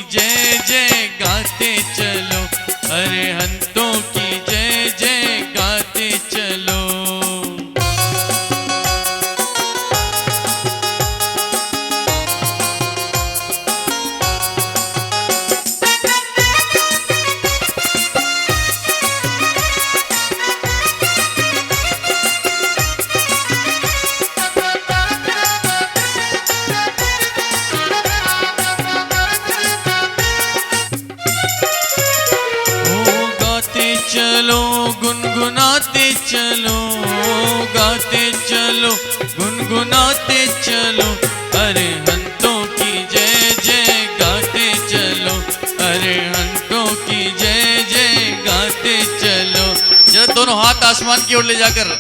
जय जय गाते चलो, अरिहंतों की जय जय गाते चलो। चलो गुनगुनाते चलो, गाते चलो गुनगुनाते चलो, अरिहंतों की जय जय गाते चलो, अरिहंतों की जय जय गाते चलो। जरा दोनों हाथ आसमान की ओर ले जाकर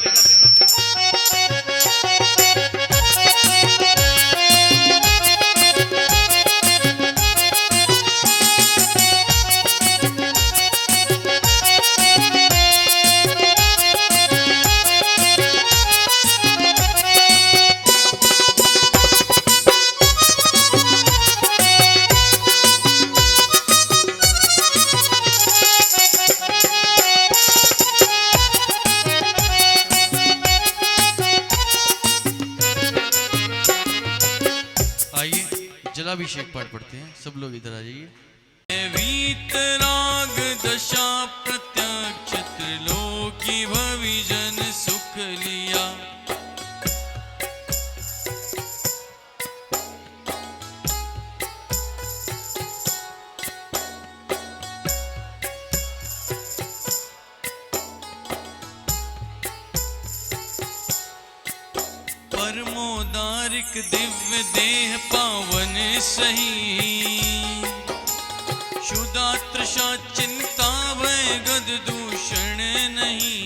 जलाभिषेक पाठ पढ़ते हैं। सब लोग इधर आ जाइए। वीतराग दशा प्रत्यक्ष त्रिलोकी भविजन सुख लिया, परमोदारिक दिव्य देह पावन सही, क्षुधा तृषा चिंता भय गद दूषण नहीं।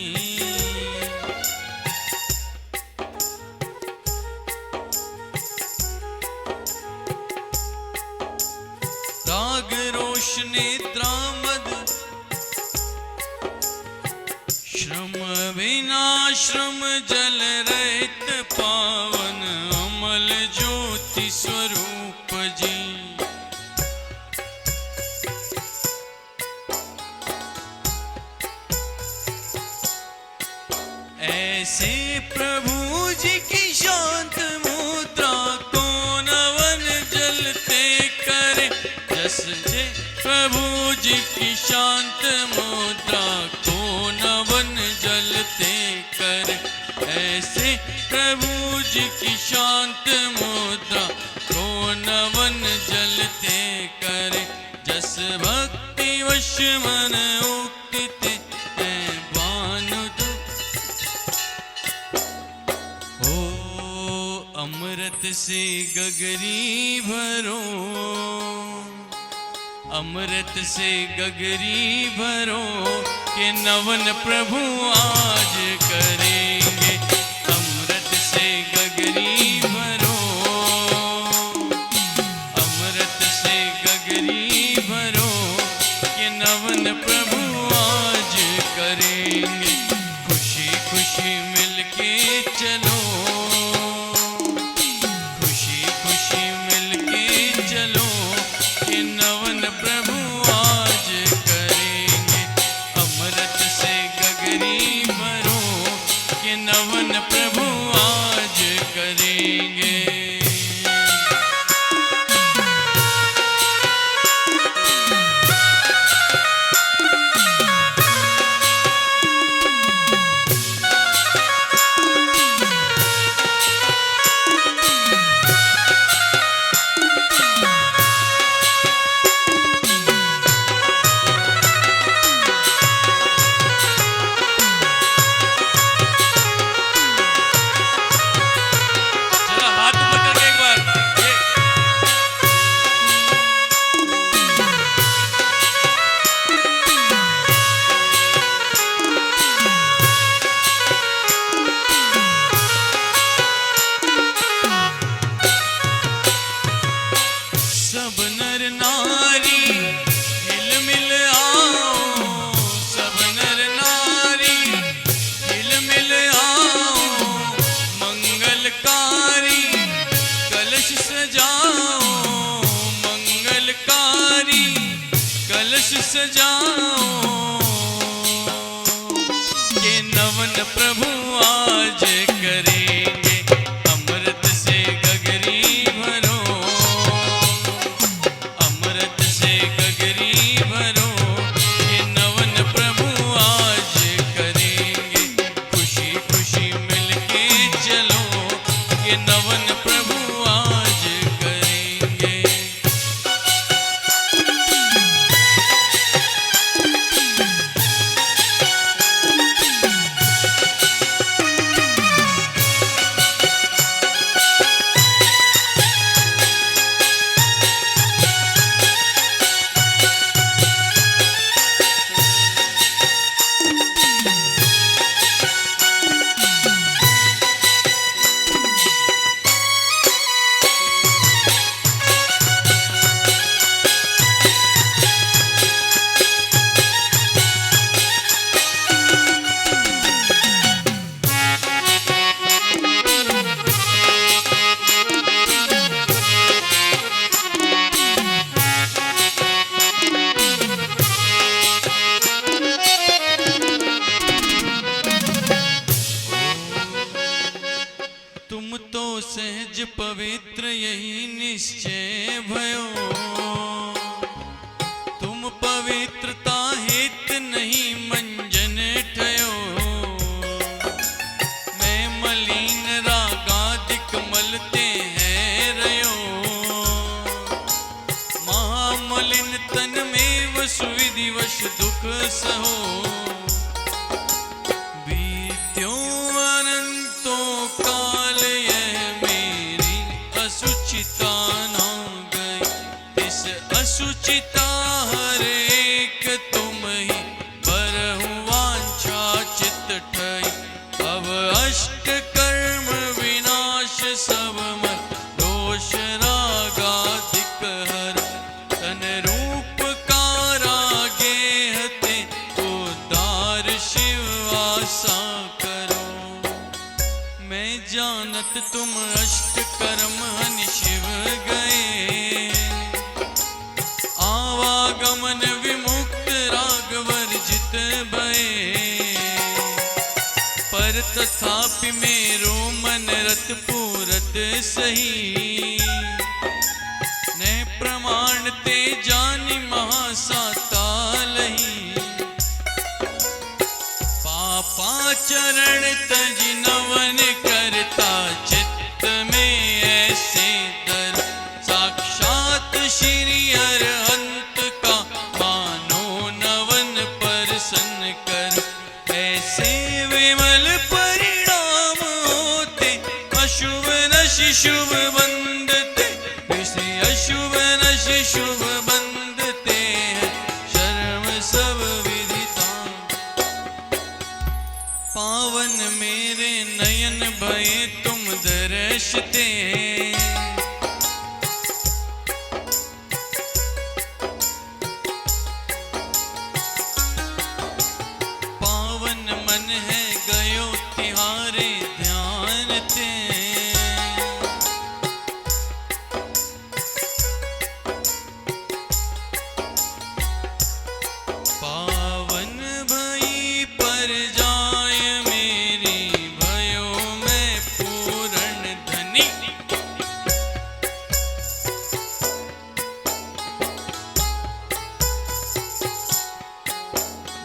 राग रोष नेत्रा मद श्रम विनाश्रम जल रहित पावन अमल ज्योति स्वरूप जी। ऐसे प्रभु जी की शांत मुद्रा को नवन जलते करे, जस जे प्रभु जी की शांत मुद्रा को नवन जलते करे, ऐसे प्रभु जी की शांत मुद्रा को नवन जलते करे, जस भक्ति वश मन उक्ति अमृत से गगरी भरो, अमृत से गगरी भरो, के नवन प्रभु आज करेंगे। अमृत से गगरी भरो, अमृत से गगरी भरो, के नवन प्रभु आज करेंगे। खुशी खुशी मिलके चलो, चलो कि नवन प्रभु आज करेंगे। अमृत से गगरी भरो, कि नवन प्रभु आज करेंगे। सजाओ ये नवन प्रभु आज करेंगे, अमृत से गगरी भरो, अमृत से गगरी भरो, ये नवन प्रभु आज करेंगे, खुशी खुशी मिलके चलो, ये नवन प्रभु आज करेंगे। तुम तो सहज पवित्र यही निश्चय भयो, तुम पवित्रता हित नहीं मंजन ठयो, मैं मलिन रागादिक मलते हैं रयो, महामलिन तन में वसु विधिवश दुख सहो, बीत्यो अनंतो काल यह मेरी असुचिता न गई, इस असुचिता हर एक तुम ही बरहु वांछा चित ठई, अब अष्ट कर्म विनाश सब मर दोष रागादिक हर, तन रूप कारागे हते उदार शिव आशा करो, मैं जानत तुम अष्ट कर्म हनि शिव गए, आवागमन विमुक्त राग वर्जित भये, पर तथापि मेरो मन रत पूरत सही, न प्रमाण ते जानि महासाता लही, पापाचरण तज नवन करता चित्त में ऐसे दर, साक्षात श्री अरहंत का मानो नवन प्रसन्न कर, ऐसे विमल परिणाम होते अशुभ नशि शुभ बंधते, विषय अशुभ नशि शुभ बंधते हैं शर्म सब विदिता, पावन मेरे नयन भये तुम दर्शते, पावन मन है गयो तिहारे ध्यान ते, पावन भई पर जाय मेरी भयो मैं पूर्ण धनी,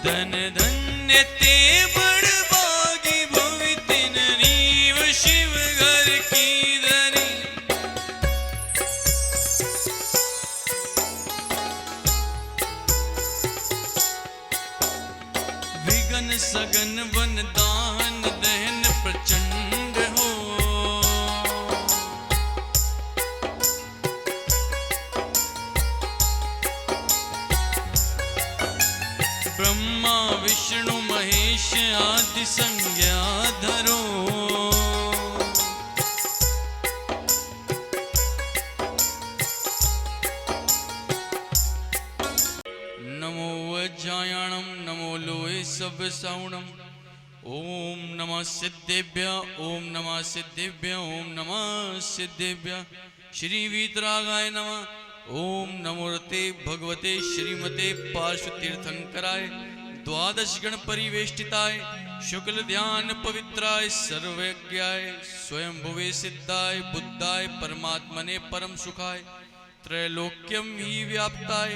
धन धन्य ते बड़भागी भवि तिन नीव शिव घर की धरी, विघन सगन वन दान दहन प्रचंड हो, ब्रह्मा विष्णु महेश आदि संज्ञा धरो, नमो वज्रायणम नमो लोहे सब साउणम, ओम नमः सिद्धेभ्य ओम नमः सिद्धेभ्य ओम नमः सिद्धेभ्य, श्री वीतरागाय नमः, ओम नमोते भगवते श्रीमते पार्श्वतीर्थंकराय द्वादश गण परिवेष्टिताय शुक्ल ध्यान पवित्राय सर्वज्ञाय स्वयं भुवे सिद्धाय बुद्धाय परमात्मने परम सुखाय त्रैलोक्यम ही व्याप्ताय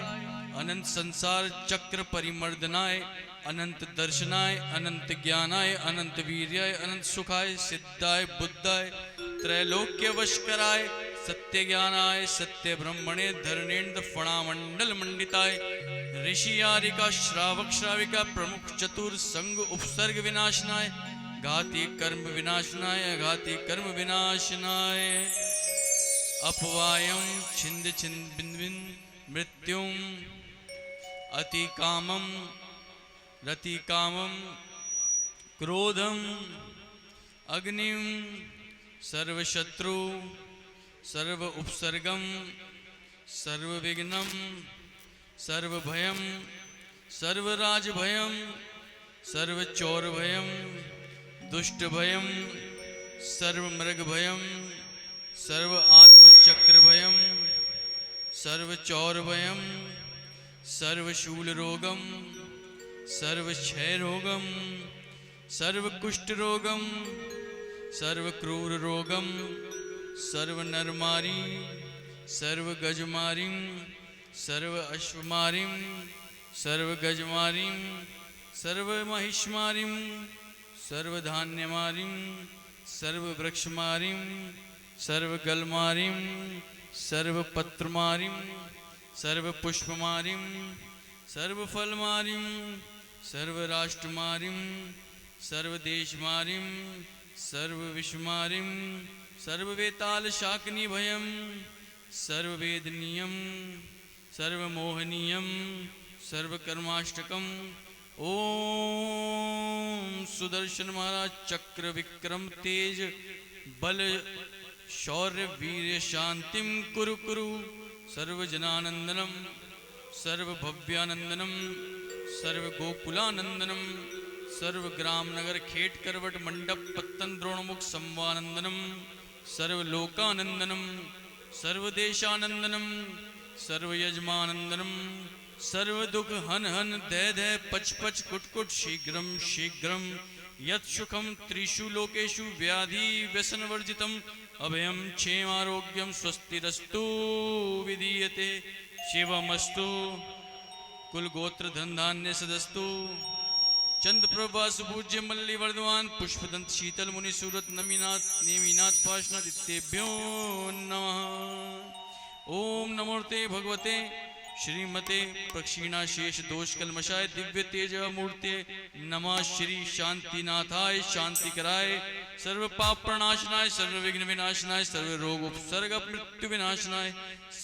अनंत संसार चक्र परिमर्दनाय अनंत दर्शनाय अनंत ज्ञानाय अनंत वीर्याय अनंत सुखाय सिद्धाय बुद्धाय त्रैलोक्य वशकराय सत्य ज्ञानाय सत्य ब्रह्मणे धरणेन्द्र फणामंडल मंडिताय ऋषि आरिका श्रावक श्राविका प्रमुख चतुर संग उपसर्ग विनाशनाय घाती कर्म विनाशनाय घाती कर्म विनाशनाय अपवायम छिंद छिंद बिंदुन मृत्युम अति कामम रति कामम क्रोधम अग्निम सर्वशत्रु सर्व उपसर्गम सर्वविघ्नम सर्वभयम सर्वराजभयम सर्वचौरभयम दुष्टभयम सर्वमृगभयम सर्व आत्मचक्रभयम सर्वचौरभयम सर्वशूलरोगम सर्वक्षयरोगम सर्वकुष्ठरोगम सर्वक्रूररोगम सर्वनरमारी सर्वगजमारीं सर्व अश्वमारीं सर्वगजमारीं सर्वमहिषमारीं सर्वधान्यमारीं सर्ववृक्षमारीं सर्वगलमारीं सर्वपत्रमारीं सर्वपुष्पमारीं सर्वफलमारीं सर्वराष्ट्रमारीं सर्वदेशमारीं सर्वविश्वमारीं सर्ववेताल शाकिनी भयम सर्ववेदनीयम सर्वमोहनीयम सर्वकर्माष्टकम ओम सुदर्शन महाराज चक्र विक्रम तेज बल शौर्य वीर शांतिम कुरु कुरु सर्वजनानंदनम सर्वभव्यानंदनम सर्वगोकुलानंदनम सर्वग्राम नगर खेट करवट मंडप पत्तन द्रोणमुख संवानंदनम सर्वलोकानंदनम सर्वदेशानंदनम सर्वयजमानंदनम सर्वदुख हन हन दय दय पच पच कुट कुट शीघ्रम शीघ्रम यत् सुखम त्रिषु लोकेषु व्याधि व्यसनवर्जितम अभयम क्षेमारोग्यम स्वस्तिरस्तु विधीयते शिवमस्तु कुलगोत्र धनधान्य सदस्तु चंद्र प्रभा सुपूज्य मल्ली वर्धमान पुष्पदंत शीतल मुनि सूरत नमीनाथ नेमीनाथ पाशनाथ इत्तेभ्यो नमः। ओम नमोते भगवते श्रीमते प्रक्षीणाशेष दोष कलमशाय दिव्य तेज मूर्ते नमः श्री शांतिनाथाय शांतिकराय सर्व पाप प्रणाशनाय सर्व विघ्न विनाशनाय सर्व रोग उपसर्ग मृत्यु विनाशनाय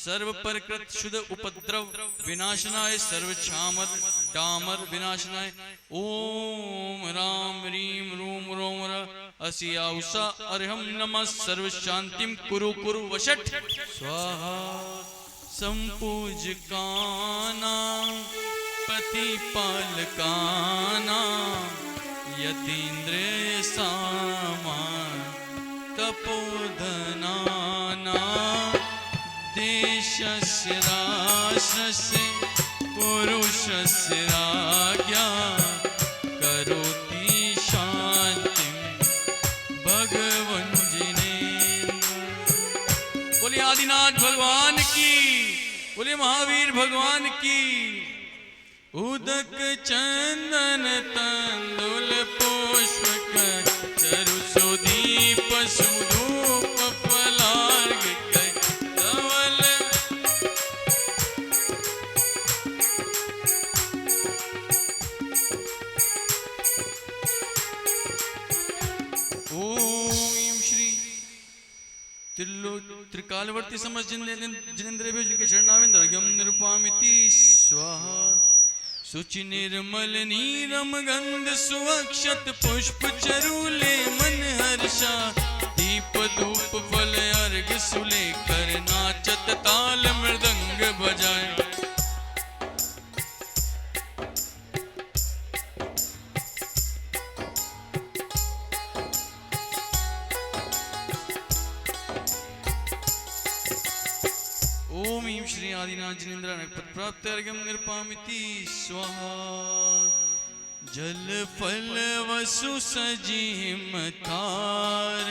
सर्व परकृत शुद्ध उपद्रव विनाशनाय सर्व छामर डामर विनाशनाय ओम राम रीम रूम रोम असियाउषा अर्हम नमः सर्व शांतिम कुरु कुरु वशट स्वाहा संपूजकाना प्रतिपालकाना यतीन्द्र सामान तपोधनाना देशस्य राष्ट्रस्य पुरुषस्य राज्ञा करोति शांतिं भगवन् जिनेन्द्र। बोलिए आदिनाथ भगवान की, बोले महावीर भगवान की। उदक चंदन तंदुल पुष्प चरु सुदीप सुधूप फलार्घ धवल। ओम श्री त्रिकालवर्ती समझ जिनेन्द्र जिनके चरणाविंदर्घ्यम निरुपामिति स्वाहा। शुचि निर्मल नीरम गंध सुअक्षत पुष्प चरूले मन हर्षा दीप धूप फल अर्घ सुले कर नाचत ताल मृदंग बजाए। आदिनाथ जिनेन्द्रानक पद प्राप्त अर्घ्यम निर्पामिति स्वाहा। जल फल वसु सजीम तार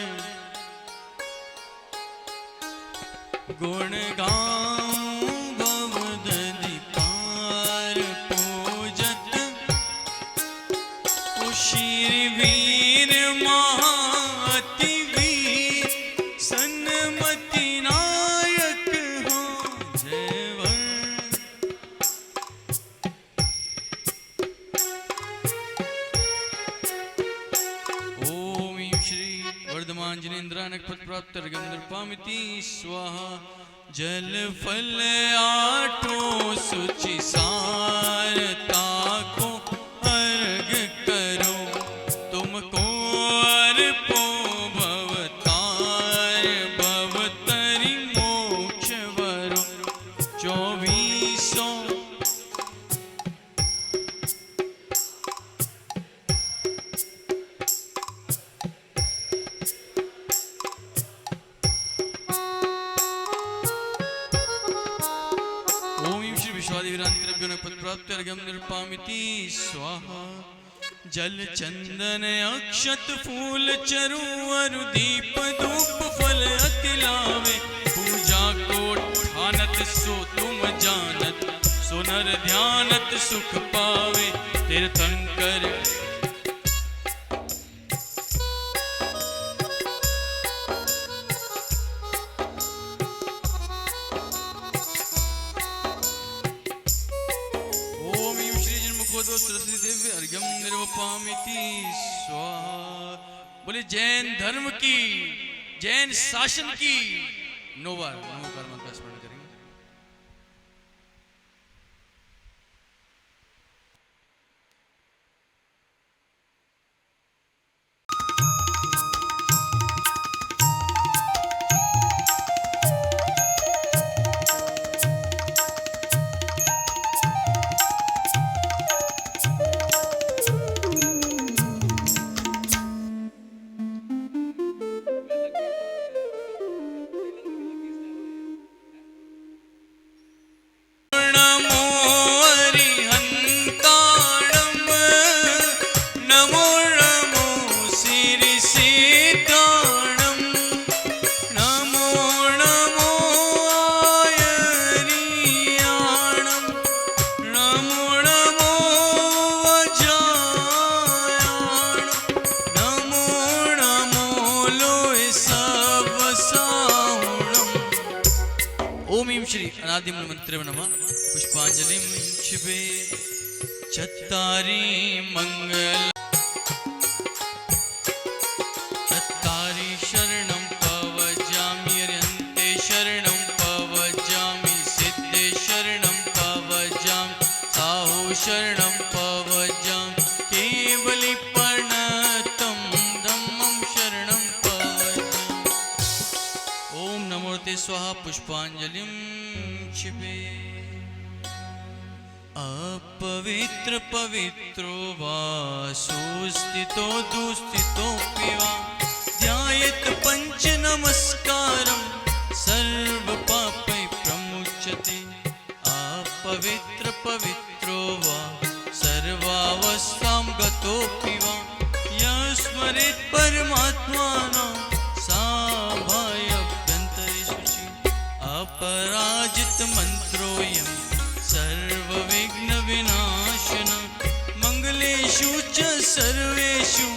गुण गाऊं भवदधि पार पूजत उशीर वीर महाअति वीर सन्मति नायक हो जयवर। ओम श्री वर्धमान जिनेन्द्रानक पद प्राप्त अर्घ्यम निर्पामिति स्वाहा। जल फल आठों सुचि सारता को अर्घ करो तुमको अर्पो भवतार भवतरि मोक्ष वरो। 2400 पद प्राप्त अर्घ्यम निर्पामिति स्वाहा। जल चंदन अक्षत फूल चरु अरु दीप धूप फल अति लावे। पूजा को ठानत सो तुम जानत सो नर ध्यानत सुख पावे। तीर्थंकर दिव्य अर्घ्यम निर्वपामिति स्वाहा। बोले जैन धर्म की, जैन शासन की नोबार नमोकार मंत्र का स्मरण करेंगे। मंत्र नमः पुष्पांजलिं क्षिपे। चत्तारि मंगल चत्तारि शरणं पवजामि अर्यन्ते शरणं पवजामि सिद्धे शरणं पवजामि साहु शरणं पवजामि केवली प्रणतं धम्मं शरणं पवजामि। ओम नमोते स्वाहा पुष्पांजलिं क्षिपे। अपवित्र पवित्रो वा सुस्थितो दुस्थितोऽपि वा ध्यायेत् पंच नमस्कारं सर्व पापै प्रमुच्यते। अपवित्र पवित्रो वा सर्वावस्थां गतोऽपि वा यः स्मरेत् परमात्मानं सा भयाभ्यन्तरे शुचि। अपराजित मंत्रोऽयं सर्वविघ्न विनाशन मंगलेषु च सर्वेषु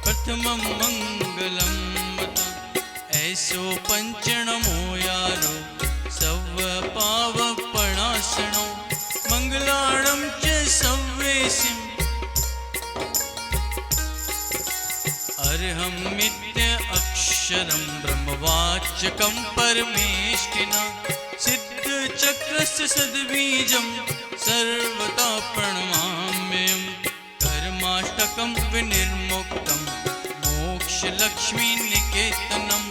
प्रथमं मंगलं बत। ऐसो पंचनमो यारो सव पावपणासनो मंगलाणं च सव्वेसिम् अर्हमित्य अक्षरं ब्रह्मवाच्यकं परमेष्टिना सिद्धचक्रस्य सद्बीजं सर्वदा प्रणमाम्यहम्। कर्माष्टकं विनिर्मुक्तं मोक्षलक्ष्मीनिकेतनं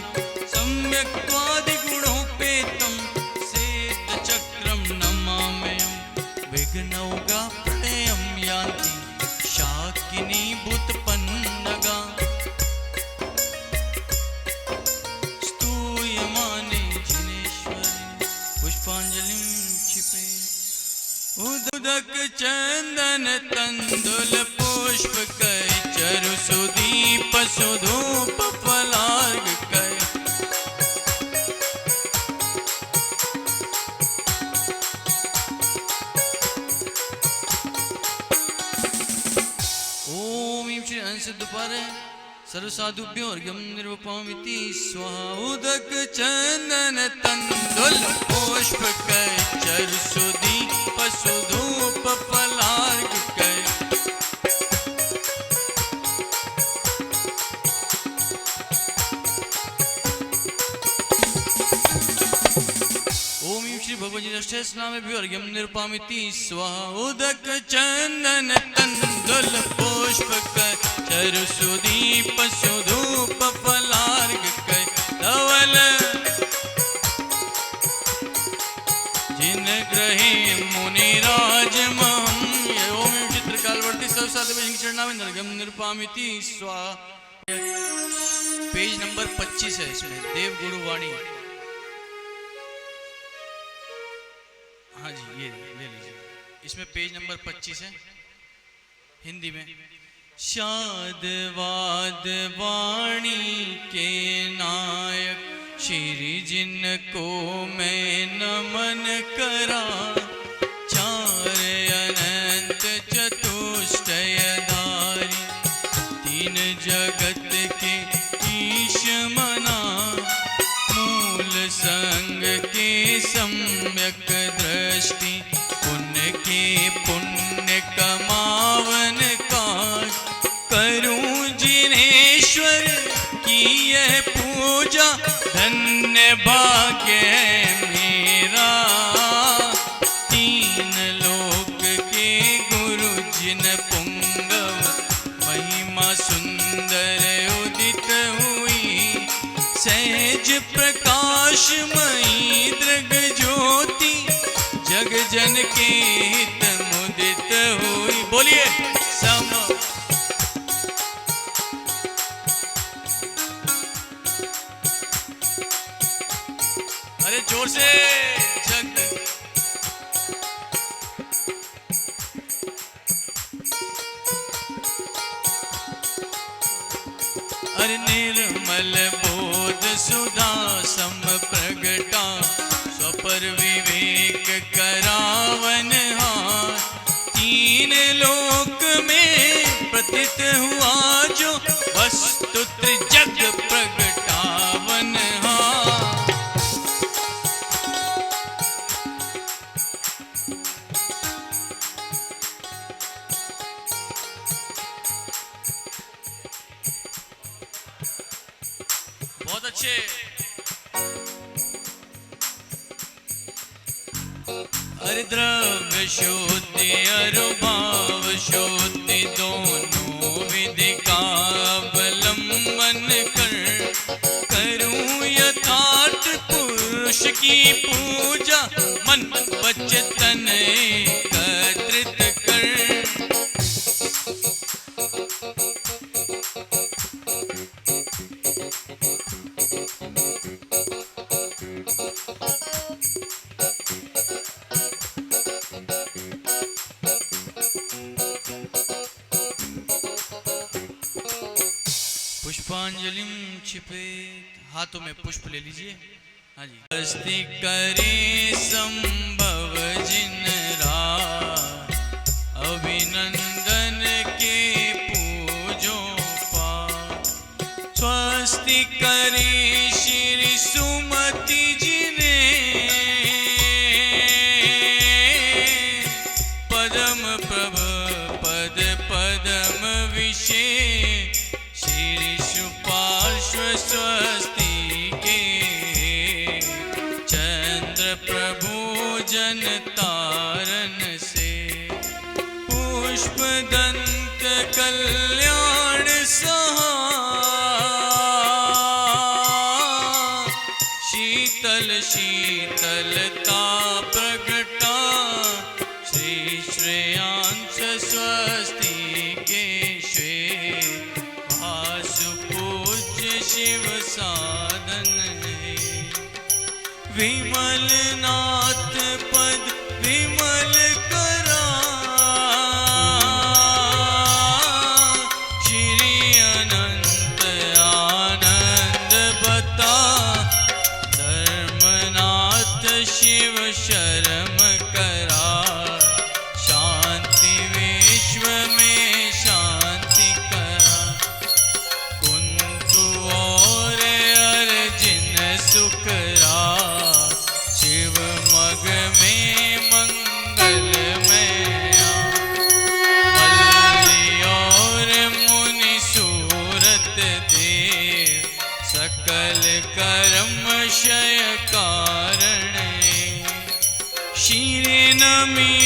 सम्यक्त्वादिगुणोपेतं सिद्धचक्रं नमाम्यहम्। विघ्नौघप्रलयं यान्ति शाकिनी भूतपन्नगा स्तूयमाने जिनेश्वरी। पुष्पांजलिं उदक चंदन तंदुल पुष्प कय चरु सुदीप सुधूप फलार्ग कय। ओम श्री हंस दुपार सर्व साधुभ्यो अर्घ्यं निर्वपामिति स्वाहा। उदक चंदन तंदुल पुष्प कय चरु सुदीप सुधूप फलार्ग कय। ओम श्री भगवती अष्टनामेभ्यो अर्घ्यं निर्वपामिति स्वाहा। उदक चंदन तंदुल पुष्प कय चरु सुदीप सुधूप फलार्ग कय। धवल जिन ग्रहे मुनिराज महम। ओम चित्रकालवर्ती सर्वसाधुभ्यो निर्पामिति स्वाहा। पेज नंबर 25 है, इसमें देव गुरु वाणी। हाँ जी, ये ले लीजिए। इसमें पेज नंबर 25 है हिंदी में। शाद वाद वाणी के नायक श्री जिनको मैं नमन करा। चार अनंत चतुष्टयधारी तीन जगत के ईश मना। मूल संग के सम्यक दृष्टि पुण्य के पुण्य कमावन काज। करूं जिनेश्वर की यह पूजा धन्य भाग्य मेरा। तीन लोक के गुरु जिन पुंगव महिमा सुंदर उदित हुई। सहज प्रकाशमयी दृग ज्योति जग जन के हित मुदित हुई। बोलिए सम। अरे जोर से जग। अरे निर्मल बोध सुधा सम प्रगटा। स्वपर विवेक करावन हार। तीन लोक में प्रतीत हुआ जो वस्तु जग प्रगटावन हार। बहुत अच्छे। अरे द्रव्य शुद्धि अरुभाव शुद्धि दोनों विधि का अवलंबन कर। करूं यथार्थ पुरुष की पूजा मन वचन एकत्रित कर। पुष्पांजलि छिपे। हाथों में पुष्प ले लीजिए। हाँ जी। हस्ती करे संभव जिन रात। अभिनंदन के पूजो पाठ। स्वस्ति करे श्री सुमति जिने। पदम प्रभ पद पदम विशेष। श्री सुपार्श्व स्वस्ति के। चंद्र प्रभु जन तारन से। पुष्प दंत कल्याण सहा। शीतल शीतलता प्रगटा। श्री श्रेयांश स्वस्ति के श्वेत। पूज्य शिव साधन है। विमल नाथ पद विमल करा।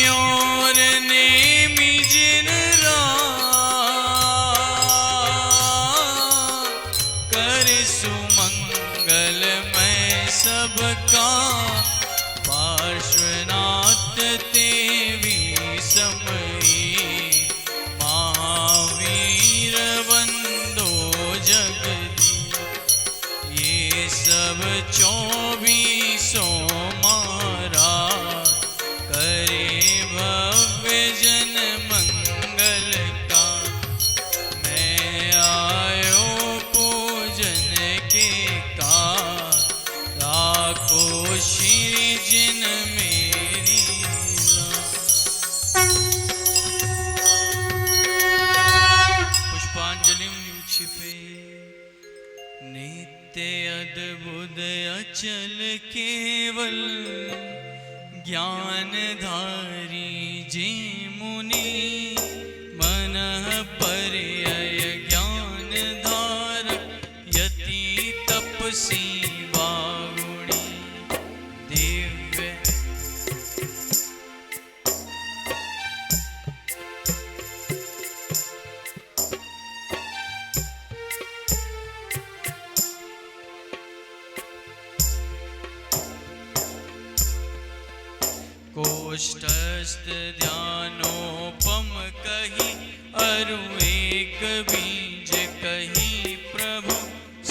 और नेमी जिन कर सुमंगलमय सबका पार्श्वनाथ तेवी समयी महावीर वंदो जगदी ये सब 24 मारा करे भव्य जन मंगल का मैं आयो पूजन के का राखो श्री जिन मेरी पुष्पांजलिम छिपे नित्य अद्भुत अचल केवल ज्ञानधारी जे मुनि मन पर्यय ज्ञानधारक यति तपसी वागुणी दिव्य कोष्ठस्थ ध्यानोपम कही अरु एक बीज कही प्रभु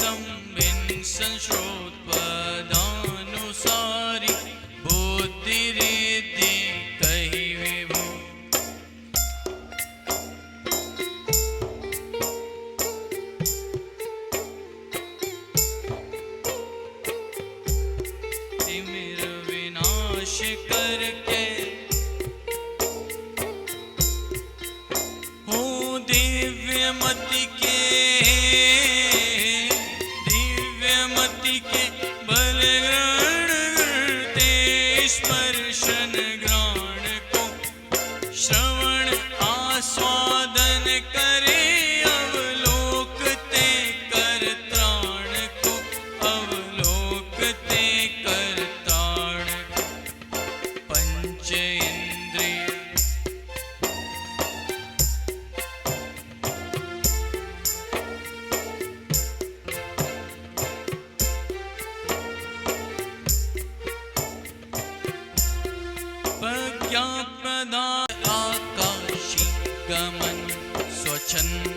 संबिन संश्रोत्पदानुसारी बुद्धि रिद्धि कही विभु तिमिर विनाश करके दिव्यमति के बल ग्रहण करते स्पर्शन ग्रहण को श्रवण आस्वादन करे अवलोकते कर त्राण को अवलोकते कर त्राण को पंच इंद्रिय आकाशी गमन स्वच्छंद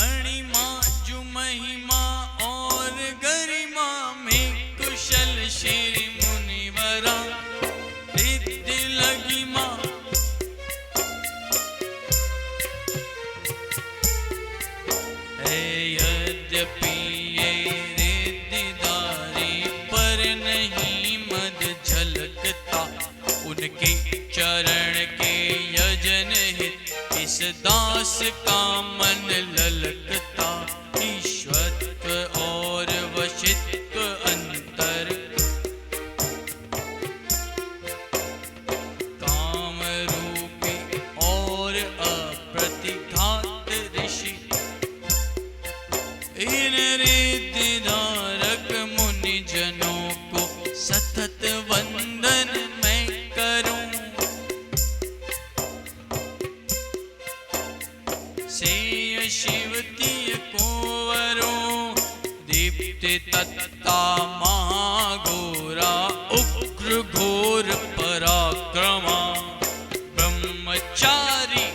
अणिमा जो महिमा और गरिमा में कुशल श्री मुनिवरा लगी माँ यद्यपि ये रिद्धिदारी पर नहीं मद झलकता उनके चरण के यजन हित इस दास का मन ललकता ईश्वरत्व और वशित्व अंतर इन रिद्धिधारक मुनि जनों को सतत वंदन मैं करूं से शिवती कुंवरों दीप्ति तत्ता महाघोरा उग्र घोर पराक्रमा ब्रह्मचारी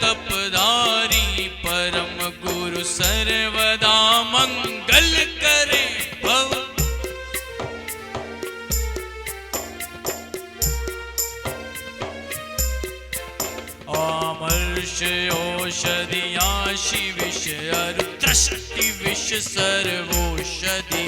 तपधारी परम गुरु सर्वदा मंगल करे भव आमर्ष औषधियाशि विष रुद्रष्टि विष सर्वौषधि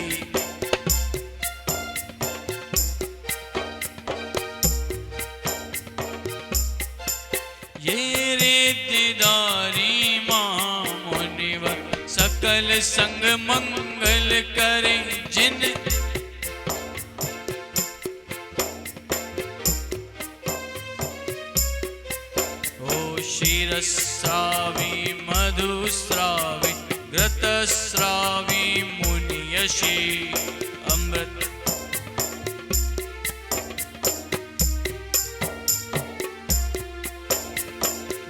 ये रिद्धिदारी मां मुनिवर सकल संग मंगल करे जिन क्षीरस्रावी मधुस्रावी घृतस्रावी मुनियशी अमृत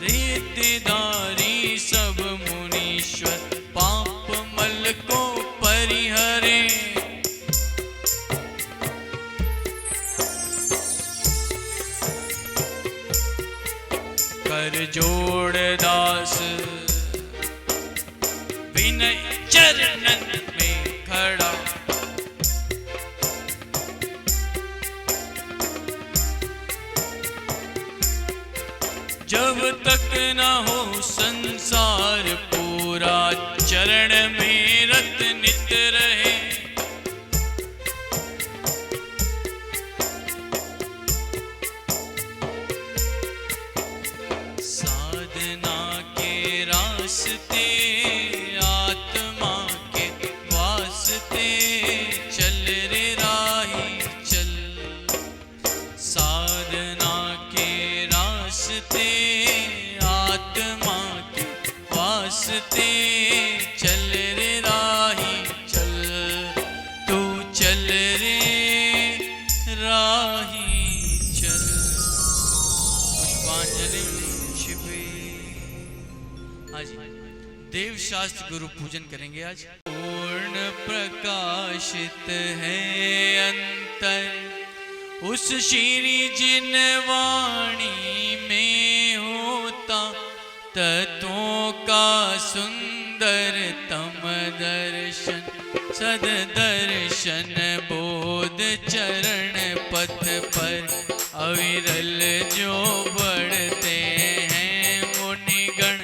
रिद्धिधारी सब मुनीश्वर पाप मल को परिहरे कर जोड़ दास विनय चरणन में खड़ा जब तक न हो संसार पूरा चरण में रत नित रहे साधना के रास्ते आत्मा के वास्ते चल रे राही चल साधना के रास्ते आत्मा के वास्ते चल रे राही चल तू चल रे राही चल पुष्पांजलि आज देव शास्त्र गुरु पूजन करेंगे। आज पूर्ण प्रकाशित है अंतर उस श्री जिन वाणी में होता तत्वों का सुंदरतम दर्शन सद दर्शन बोध चरण पथ पर अविरल जो बढ़ते हैं मुनिगण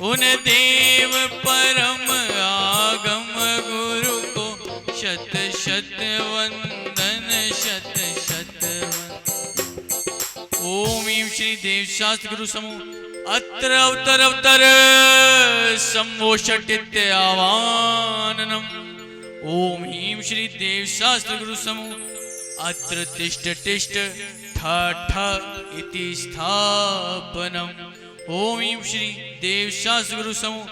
उन देव परम आगम गुरु को शत शत वंदन शत शत ओम ह्रीं श्री देव शास्त्र गुरु समूह अत्र अवतर अवतर संवोषटित्य आवाननम ओम ह्रीं श्री देव शास्त्र गुरु समूह अत्र तिष्ठ तिष्ठ ठ ठ इति स्थापनम ओम ह्रीं श्री देव शास्त्र गुरु समूह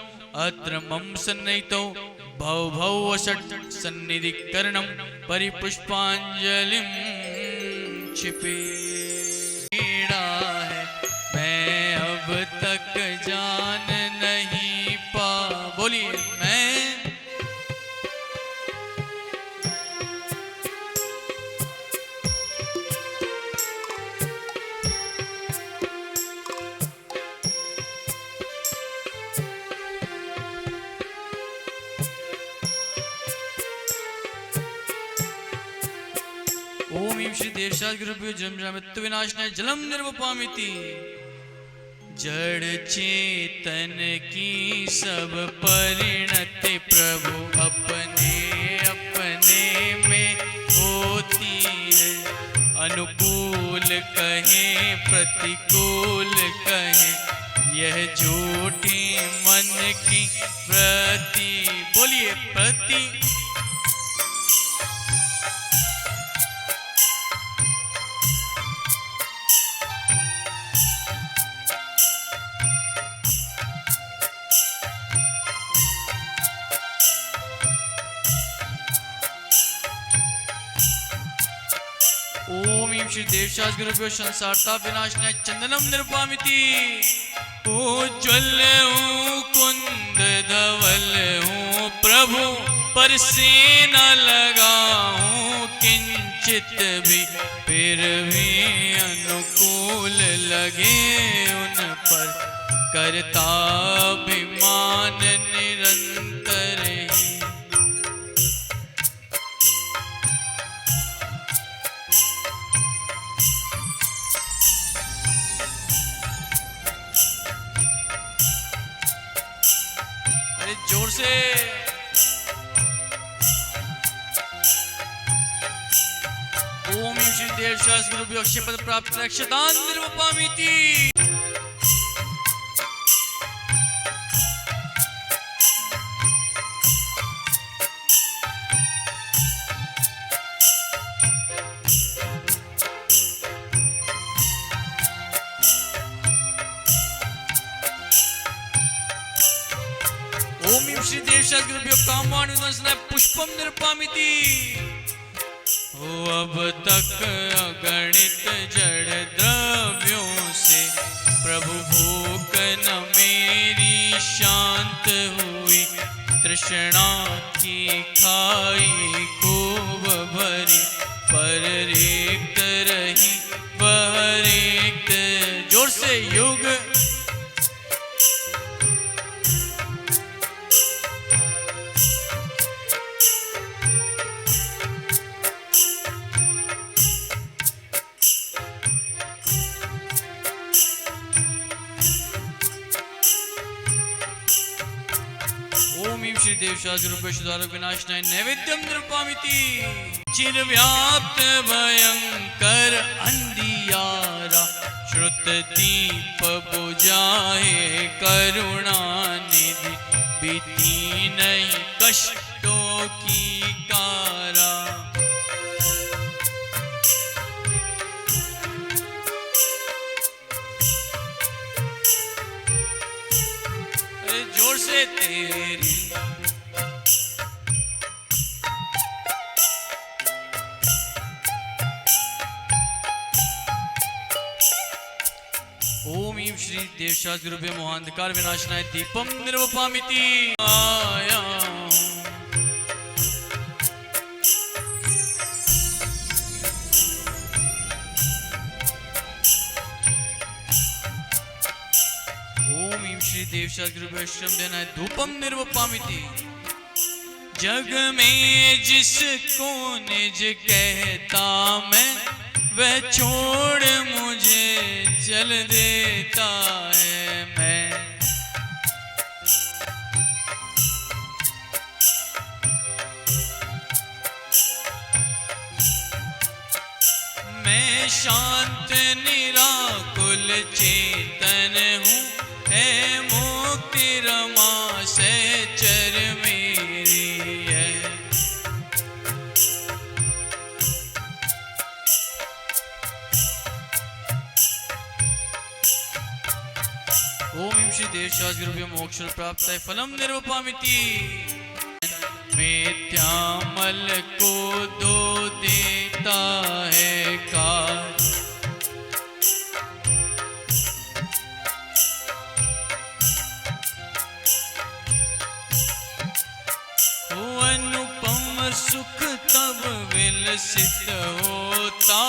अत्र मम सन्निहितो भव भव वसट सन्निधि करणम परिपुष्पांजलिम छिपे है मैं अब तक जान नहीं पा बोलिए मैं ओम ह्रीं श्री देवशास्त्र गुरुभ्यो जन्म मृत्यु विनाशनाय जलम निर्वपामिति जड़ चेतन की सब परिणति प्रभु अपने अपने में होती है अनुकूल कहे प्रतिकूल कहे यह झूठी मन की प्रति बोलिए प्रति ओम ह्रीं श्री देवशास्त्र गुरुभ्यो संसारता विनाशनाय चंदनम निर्वामिति उज्ज्वल हूँ कुंद धवल हूँ प्रभु पर से न लगा हूँ किंचित भी फिर भी अनुकूल लगे उन पर करता अभिमान निरंतर ही जोर से ओम ह्रीं श्री देवशास्त्र गुरुभ्यो अक्षय पद प्राप्त रक्षतान निर्वपामिति देवशास्त्रुभ्यो कामानुदंसनाय पुष्पम निरुपामिति। हो अब तक अगणित जड़ द्रव्यों से प्रभु भूख न मेरी शांत हुई। तृष्णा की खाई खूब भरी पर रिक्त रही वह रिक्त। जोर से युग श्री देवशास्त्रुभ्यो शुद्धालोक विनाशनाय नैवेद्यम निरुपामिति। चिरव्याप्त भयंकर अंधियारा श्रुत दीप बुझाए करुणा निधि। बीती नहीं कष्टों की कारा। जोर से तेरी ओम ईं श्री देवशास्त्रुभ्यो मोहांधकार विनाशनाय दीपम निरुपामिति। आया ओम ईं श्री देवशास्त्रुभ्यो श्रम देनाय धूपम निरुपामिति। जग में जिसको निज कहता मैं वह छोड़ मुझे चल देता है। मैं शांत निराकुल चेतन हूँ। है मुक्ति रमा सहचर मेरी है। ओम श्री देवशास्त्रुभ्यो मोक्ष प्राप्ताय फलम निरुपामिति। मिथ्यामल को दो देता है काल। अनुपम सुख तब विलसित होता।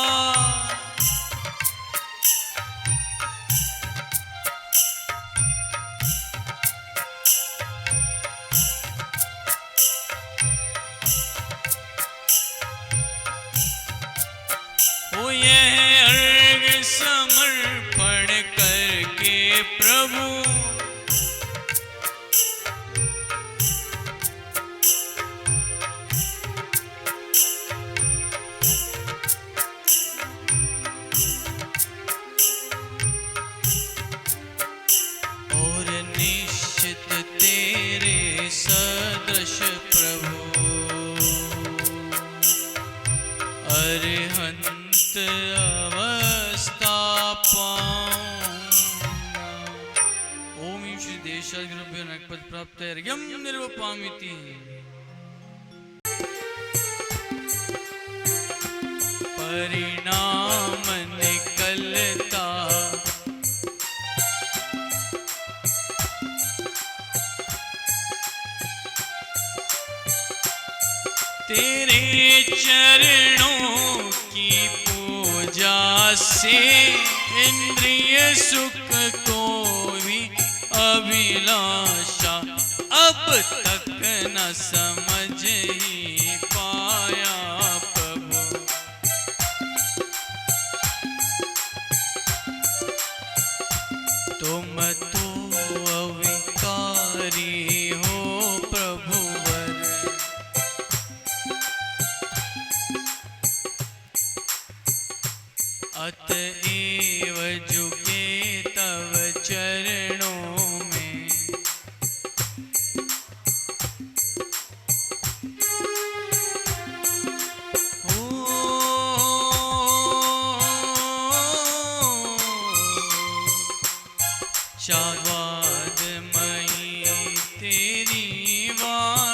यह अर्घ समर्पण करके प्रभु और निश्चित तेरे सदृश प्रभु अरिहंत अवस्था पाऊं। ओम श्री देवशास्त्रुभ्यो नक्पद प्राप्त अर्घ्यम निरुपामिति। परिणाम निकलता तेरे चरणों की पूजा से। इंद्रिय सुख को भी अभिलाषा अब तक न समझ ही पाया प्रभु। तुम तो अविकारी हो प्रभुवर। अतएव झुके तव चरणों में। शाद्वाद मई तेरी वाणी।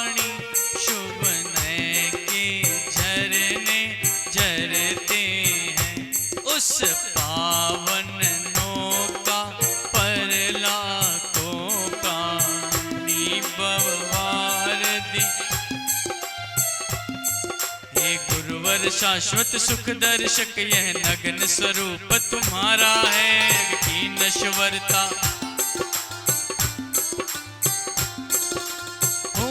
गुरुवर शाश्वत सुख दर्शक, यह नग्न स्वरूप तुम्हारा है की नश्वरता। हो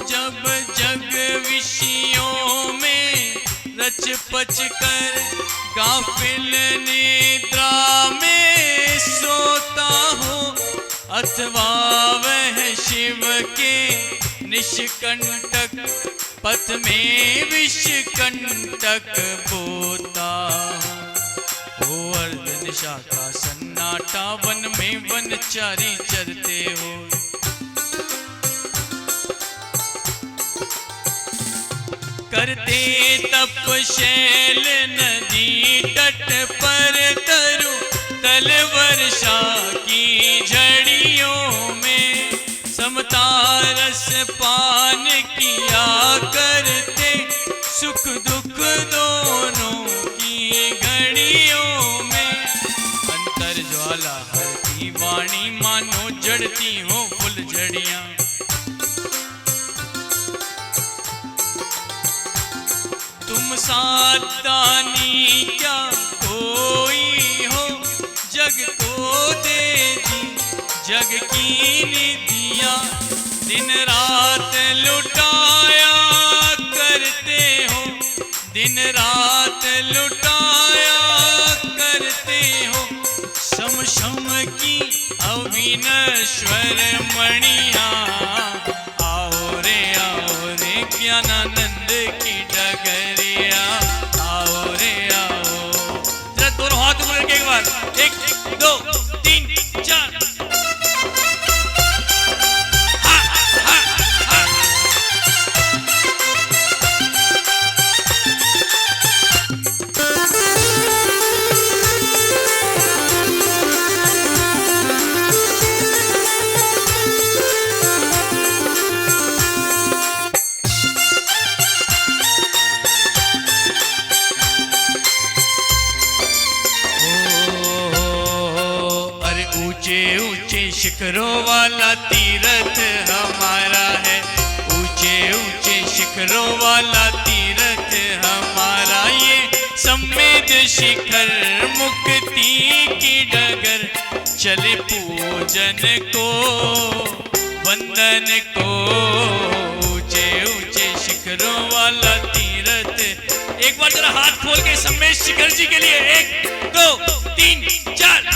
जब जग विषयों में रच पच कर गाफिल निद्रा में सोता हो, अथवा वह शिव के निष्कंटक पथ में विषकंटक बोता हो। अर्ध निशा का सन्नाटा वन में वनचारी चरते हो। करते तप शैल नदी तट पर तरु तल वर्षा की झड़ियों में, समता रस पान किया करते सुख दुख दोनों की घड़ियों में। अंतर ज्वाला हरती वाणी मानो जड़ती हो फुलझड़ियां। तुम साथ दानी क्या कोई हो, जग को दे दी जग की निधिया। दिन रात लुटाया करते हो, दिन रात लुटाया करते हो। सम सम की अविनश्वर मणिया, आओ रे ज्ञानानंद की डगरिया। आओ रे आओ, जरा दोनों हाथ ऊपर करके एक बार, 1 2 3 4। शिखरों वाला तीरथ हमारा है, ऊंचे ऊंचे शिखरों वाला तीरथ हमारा। ये सम्मेद शिखर मुक्ति की डगर, चले पूजन को वंदन को। ऊंचे ऊंचे शिखरों वाला तीरथ। एक बार जरा हाथ खोल के सम्मेद शिखर जी के लिए 1 2 3 4।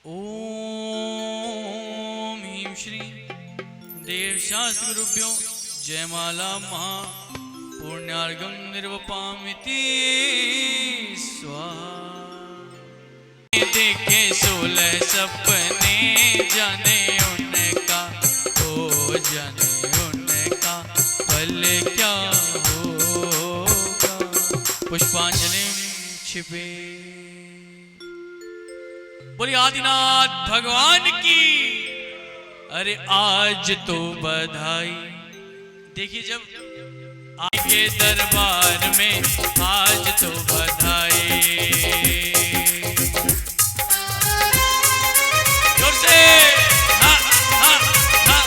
ओम ह्रीं श्री देवशास्त्र गुरुभ्यो जयमाला महा पुण्यार्घं निर्वपामिति स्वाहा। देखे 16 सपने जाने उनका, ओ जाने उनका पल क्या होगा। पुष्पांजलि छिपे। बोलिए आदिनाथ भगवान की। अरे आज तो बधाई। देखिए जब आके दरबार में, आज तो बधाई। जोर से हाँ हाँ हाँ।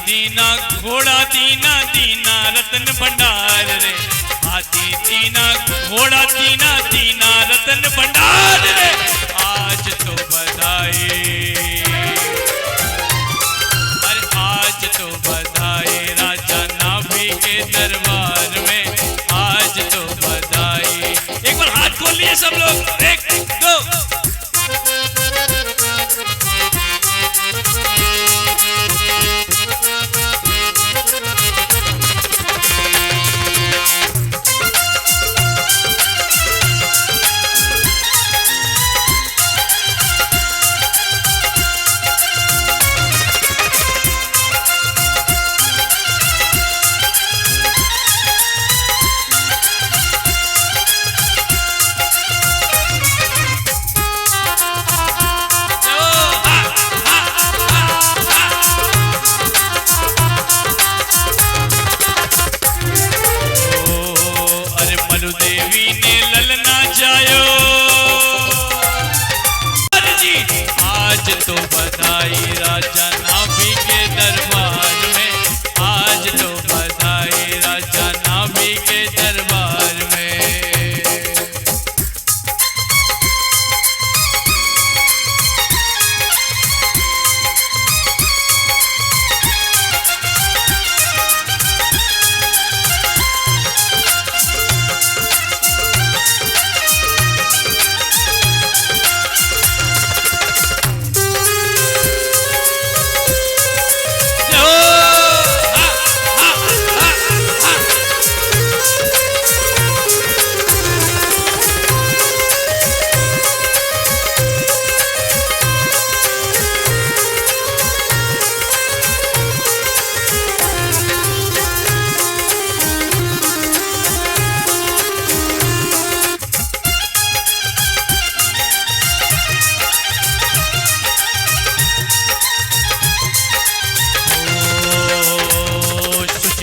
दीना घोड़ा दीना दीना रतन भंडार रे। हाथी तीना घोड़ा तीना तीना रतन भंडार रे आज तो बधाई, अरे आज तो बधाई राजा नाभि के दरबार में आज तो बधाई। एक बार हाथ खोल लिए सब लोग, 1 2 देवी ने ललना जायो जी आज तो बधाई राजा नाभि के दरबार में आज तो बधाई राजा नाभि के दरबार में।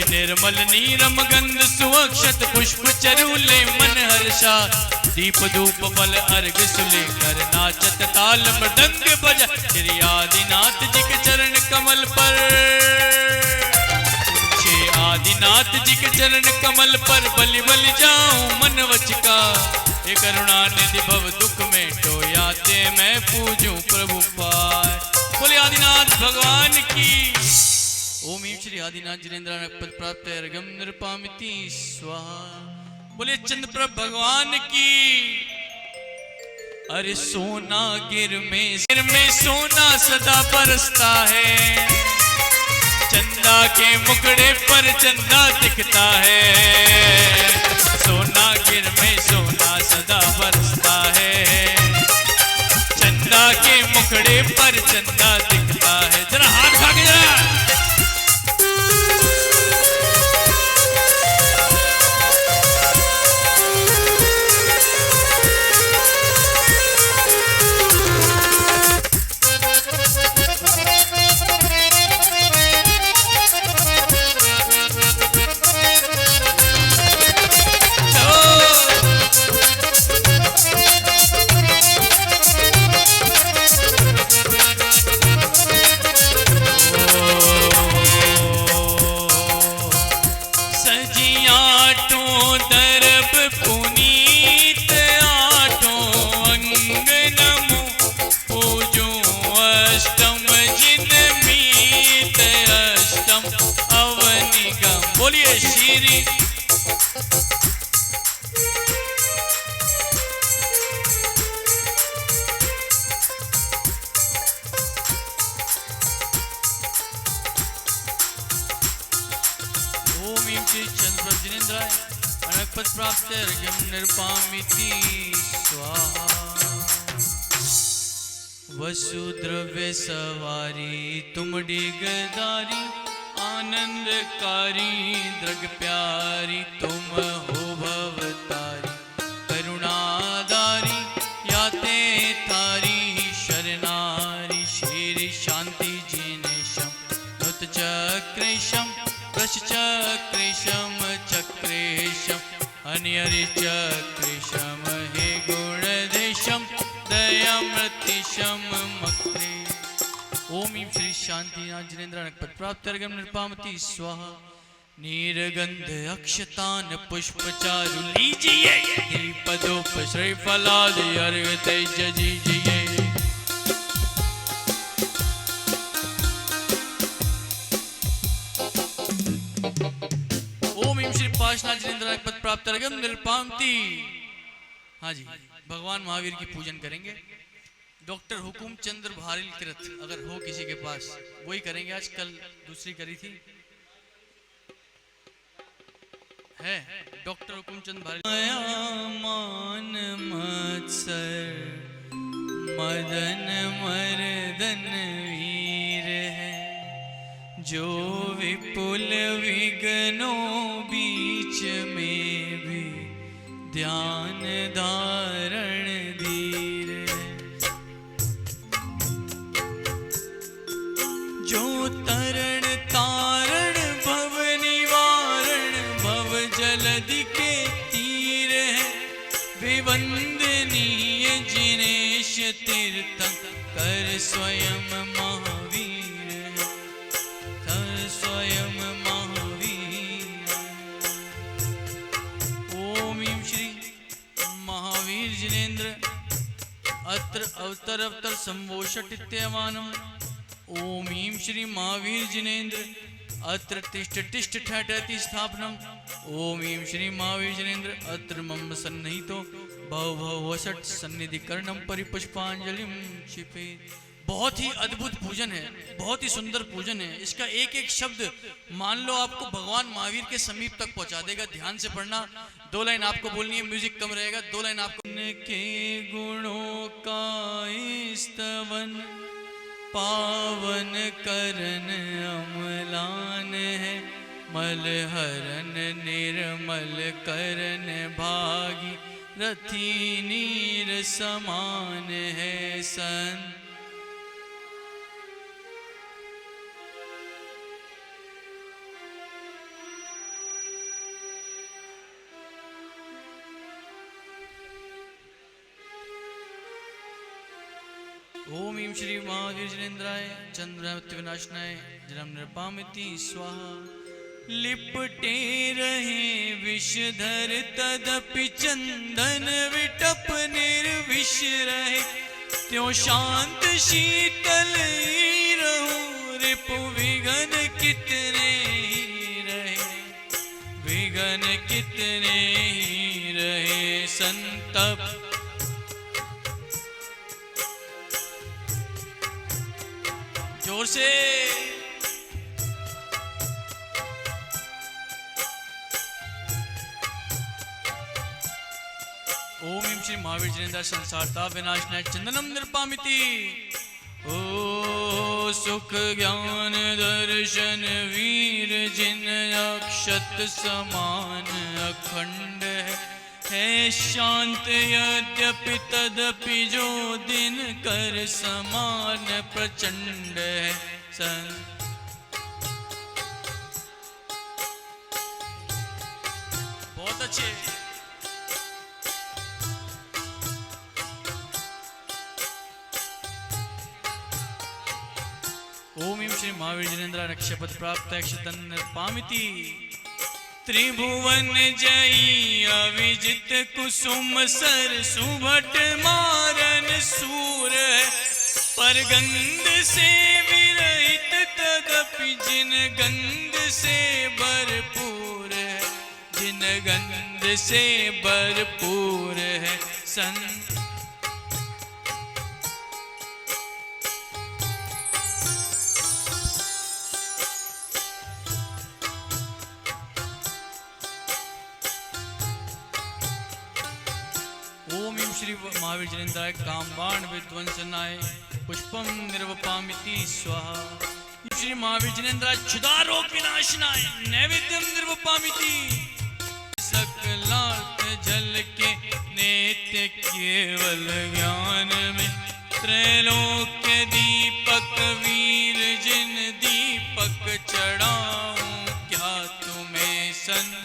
निर्मल नीरम गंध सुअक्षत पुष्प चरूले मन हर्षा दीप धूप फल अर्घ सुले कर नाचत ताल मृदंग बजा श्री आदिनाथ जी के चरण कमल पर, श्री आदिनाथ जी के चरण कमल पर बलि बलि जाऊं मन वचका ये करुणा निधि भव दुख में टोयाते मैं पूजूं प्रभु पाय। बोले आदिनाथ भगवान की। ओम श्री आदिनाथ जिनेन्द्र पद प्राप्त अर्घम नृपामिति स्वाहा। बोले चंद्रप्रभ भगवान की। अरे सोना गिर में सोना सदा बरसता है, चंदा के मुखड़े पर चंदा दिखता है, सोना गिर में सोना सदा बरसता है, चंदा के मुखड़े पर चंदा दिखता है। जरा हाथ खा के जरा श्री। ओम ह्रीं श्री चंद्र जिनेन्द्राय अनकपद प्राप्त अर्घ्यं नृपामिति स्वाहा। वसुद्रव्य सवारी तुमडी गदारी आनंदकारी द्रग प्यारी तुम हो भवतारी, करुणादारी याते तारी शरणारी श्री शांति जिनेशम नुत चक्रेशम वश चक्रेशम चक्रेशम अनियरि चक्रेशम हे गुणदेशम दयामृतिशम मक्रे। ओम ह्रीं श्री शांतिनाथ जिनेन्द्र पद प्राप्त अर्घ्यं नृपामिति स्वाहा। नीरगंध अक्षतान पुष्प चारु लीजिए, पदोप श्री फलादि अर्घ तेज जीजिए। ओम ह्रीं श्री पाशनाथ जिनेंद्राय पद प्राप्त अर्घम निर्पामति। हाँ जी, भगवान महावीर की पूजन करेंगे। डॉक्टर हुकुम चंद्र भारिल तीर्थ अगर हो किसी के पास वही करेंगे आज, कल दूसरी करी थी है डॉक्टर हुकुम चंद्र भारिल। मान मत्सर मदन मर्दन वीर है, जो विपुल विघ्नों बीच में भी ध्यान धारण धीर है। जो तरण तारण भव निवारण भव जलधि के तीर है, विवंदनीय जिनेश तीर्थ कर स्वयं महावीर है, कर स्वयं महावीर। ओम ह्रीं श्री महावीर जिनेन्द्र अत्र अवतर अवतर संवोषट इत्यमानम्। ओम ह्रीं श्री महावीर जिनेन्द्र अत्र तिष्ठ तिष्ठ ठठति स्थापनम्। ओम ह्रीं श्री महावीर जिनेन्द्र अत्र मम सन्निहितो भव भव वसट सन्निधि कर्णम परिपुष्पांजलिम क्षिपे। बहुत ही अद्भुत पूजन है, बहुत ही सुंदर पूजन है। इसका एक एक शब्द मान लो आपको भगवान महावीर के समीप तक पहुंचा देगा। ध्यान से पढ़ना, 2 लाइन आपको बोलनी है, म्यूजिक कम रहेगा, 2 लाइन आपको। के गुणों का स्तवन पावन करन अमलान है, मल हरन निर्मल करन भागी रथी नीर समान है सन। ओम ह्रीं श्री महावीर जिनेन्द्राय चंद्रमृत्यु विनाशनाय जन्म निर्पामिति स्वाहा। लिपटे रहे विषधर तदपि चंदन विटप निर्विष रहे, त्यों शांत शीतल ही रहूं रिपु विघन कितने ही रहे, विघन कितने ही रहे संतप। जोर से ओम ह्रीं श्री महावीर जिनेन्द्र संसार ताप विनाशनाय चंदनम निर्पामिति। ओ सुख ज्ञान दर्शन वीर जिन अक्षत समान अखंड है, शांत यद्यपि तदपि जो दिन कर समान प्रचंड है सन। बहुत अच्छे। ओम ह्रीं श्री महावीर जिनेन्द्र नक्षपद प्राप्त अक्षतन निर्पामिति। त्रिभुवन जई अविजित कुसुम सर सुभट मारन सूर, पर गंध से विरहित तदपि जिन गंध से भरपूर है, जिन गंध से भरपूर है सन। ओम ह्रीं श्री महावीर जिनेन्द्राय कामबाण विध्वंसनाय पुष्पम निर्वपामिति स्वाहा। श्री महावीर जिनेन्द्राय क्षुधारोग विनाशनाय नैवेद्यम निर्वपामिति। सकलार्थ जल के नेत्य केवल ज्ञान में, त्रैलोक्य दीपक वीर जिन दीपक चढ़ाऊं क्या तुम्हें सन।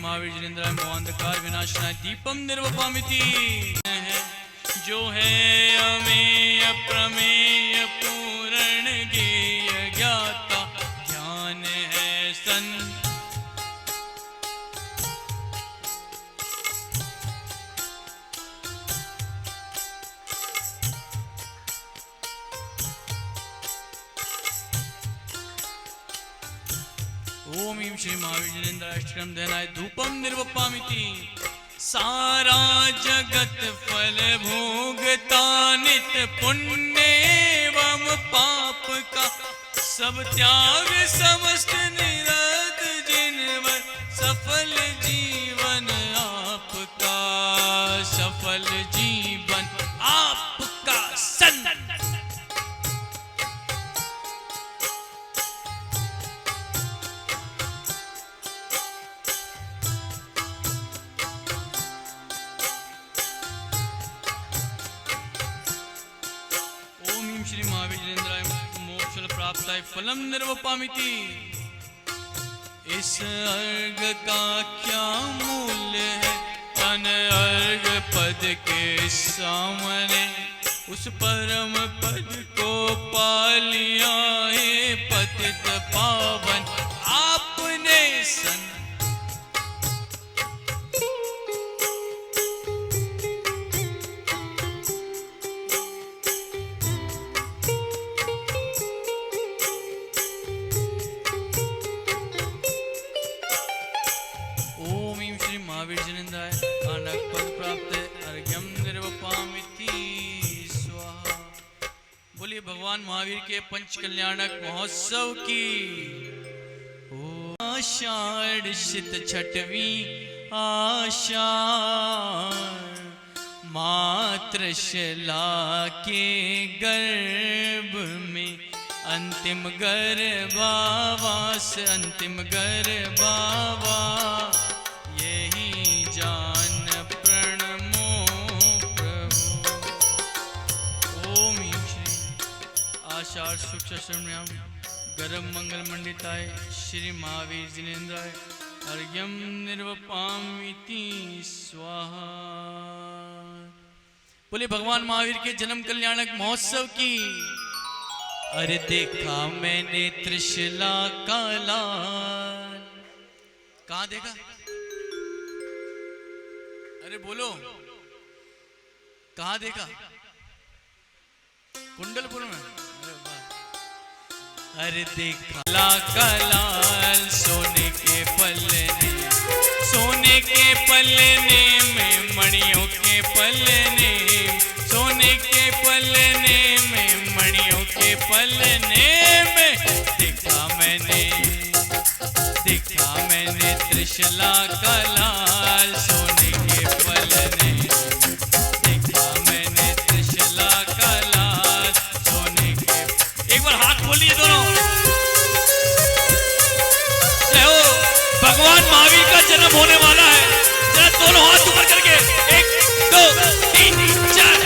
महावीर जिनेन्द्राय मोहांधकार विनाशनाय दीपम निर्वपामिति। जो है अमेय प्रमेय पूर्ण ज्ञेय ज्ञाता ज्ञान है संत। ओम ह्रीं श्री महावीर जिनेन्द्राय अष्टकं ध्यानाय धूपम निर्वपामिति। सारा जगत फल भोगता नित पुण्य एवं पाप का सब त्याग समस्त निरत जिनवर सफल जीवन आपका सफल जीवन आपका संत। श्री महावीर जिनेन्द्राय मोक्षफल प्राप्ताय फलम निर्वपामिति। इस अर्घ का क्या मूल्य है तन अर्घ पद के सामने। उस परम पद को पा लिया है पतित पावन आपने सन। महावीर जिनेन्द्राय अनक पद प्राप्त अर्घ्यम निर्वपामिति स्वाहा। बोलिए भगवान महावीर के पंच कल्याणक महोत्सव की। आषाढ़ शीत छठवीं आषाढ़ मातृशला के गर्भ में अंतिम गर्भावास अंतिम गर्भावास यही जान प्रणमो प्रभु। ओम श्री आषाढ़ शुक्ल शरण्याम गर्भ मंगल मंडिताय श्री महावीर जिनेन्द्राय अर्घ्यम निर्वपामिति स्वाहा। बोले भगवान महावीर के जन्म कल्याणक महोत्सव की। अरे देखा मैंने त्रिशला का लाल। कहाँ देखा? अरे बोलो कहाँ देखा? कुंडलपुर में। अरे देखा का लाल सोने के पल्ले सोने के पल्ले में मणियों के पल्ले सोने के पल्ले में मणियों के पल्ले में देखा मैंने त्रिशला का लाल सोने के पल्ले। देखा मैंने त्रिशला का लाल सोने के। एक बार हाथ खोलिए दोनों। भगवान महावीर का जन्म होने वाला है। जरा दोनों हाथ ऊपर करके 1 2 3 4।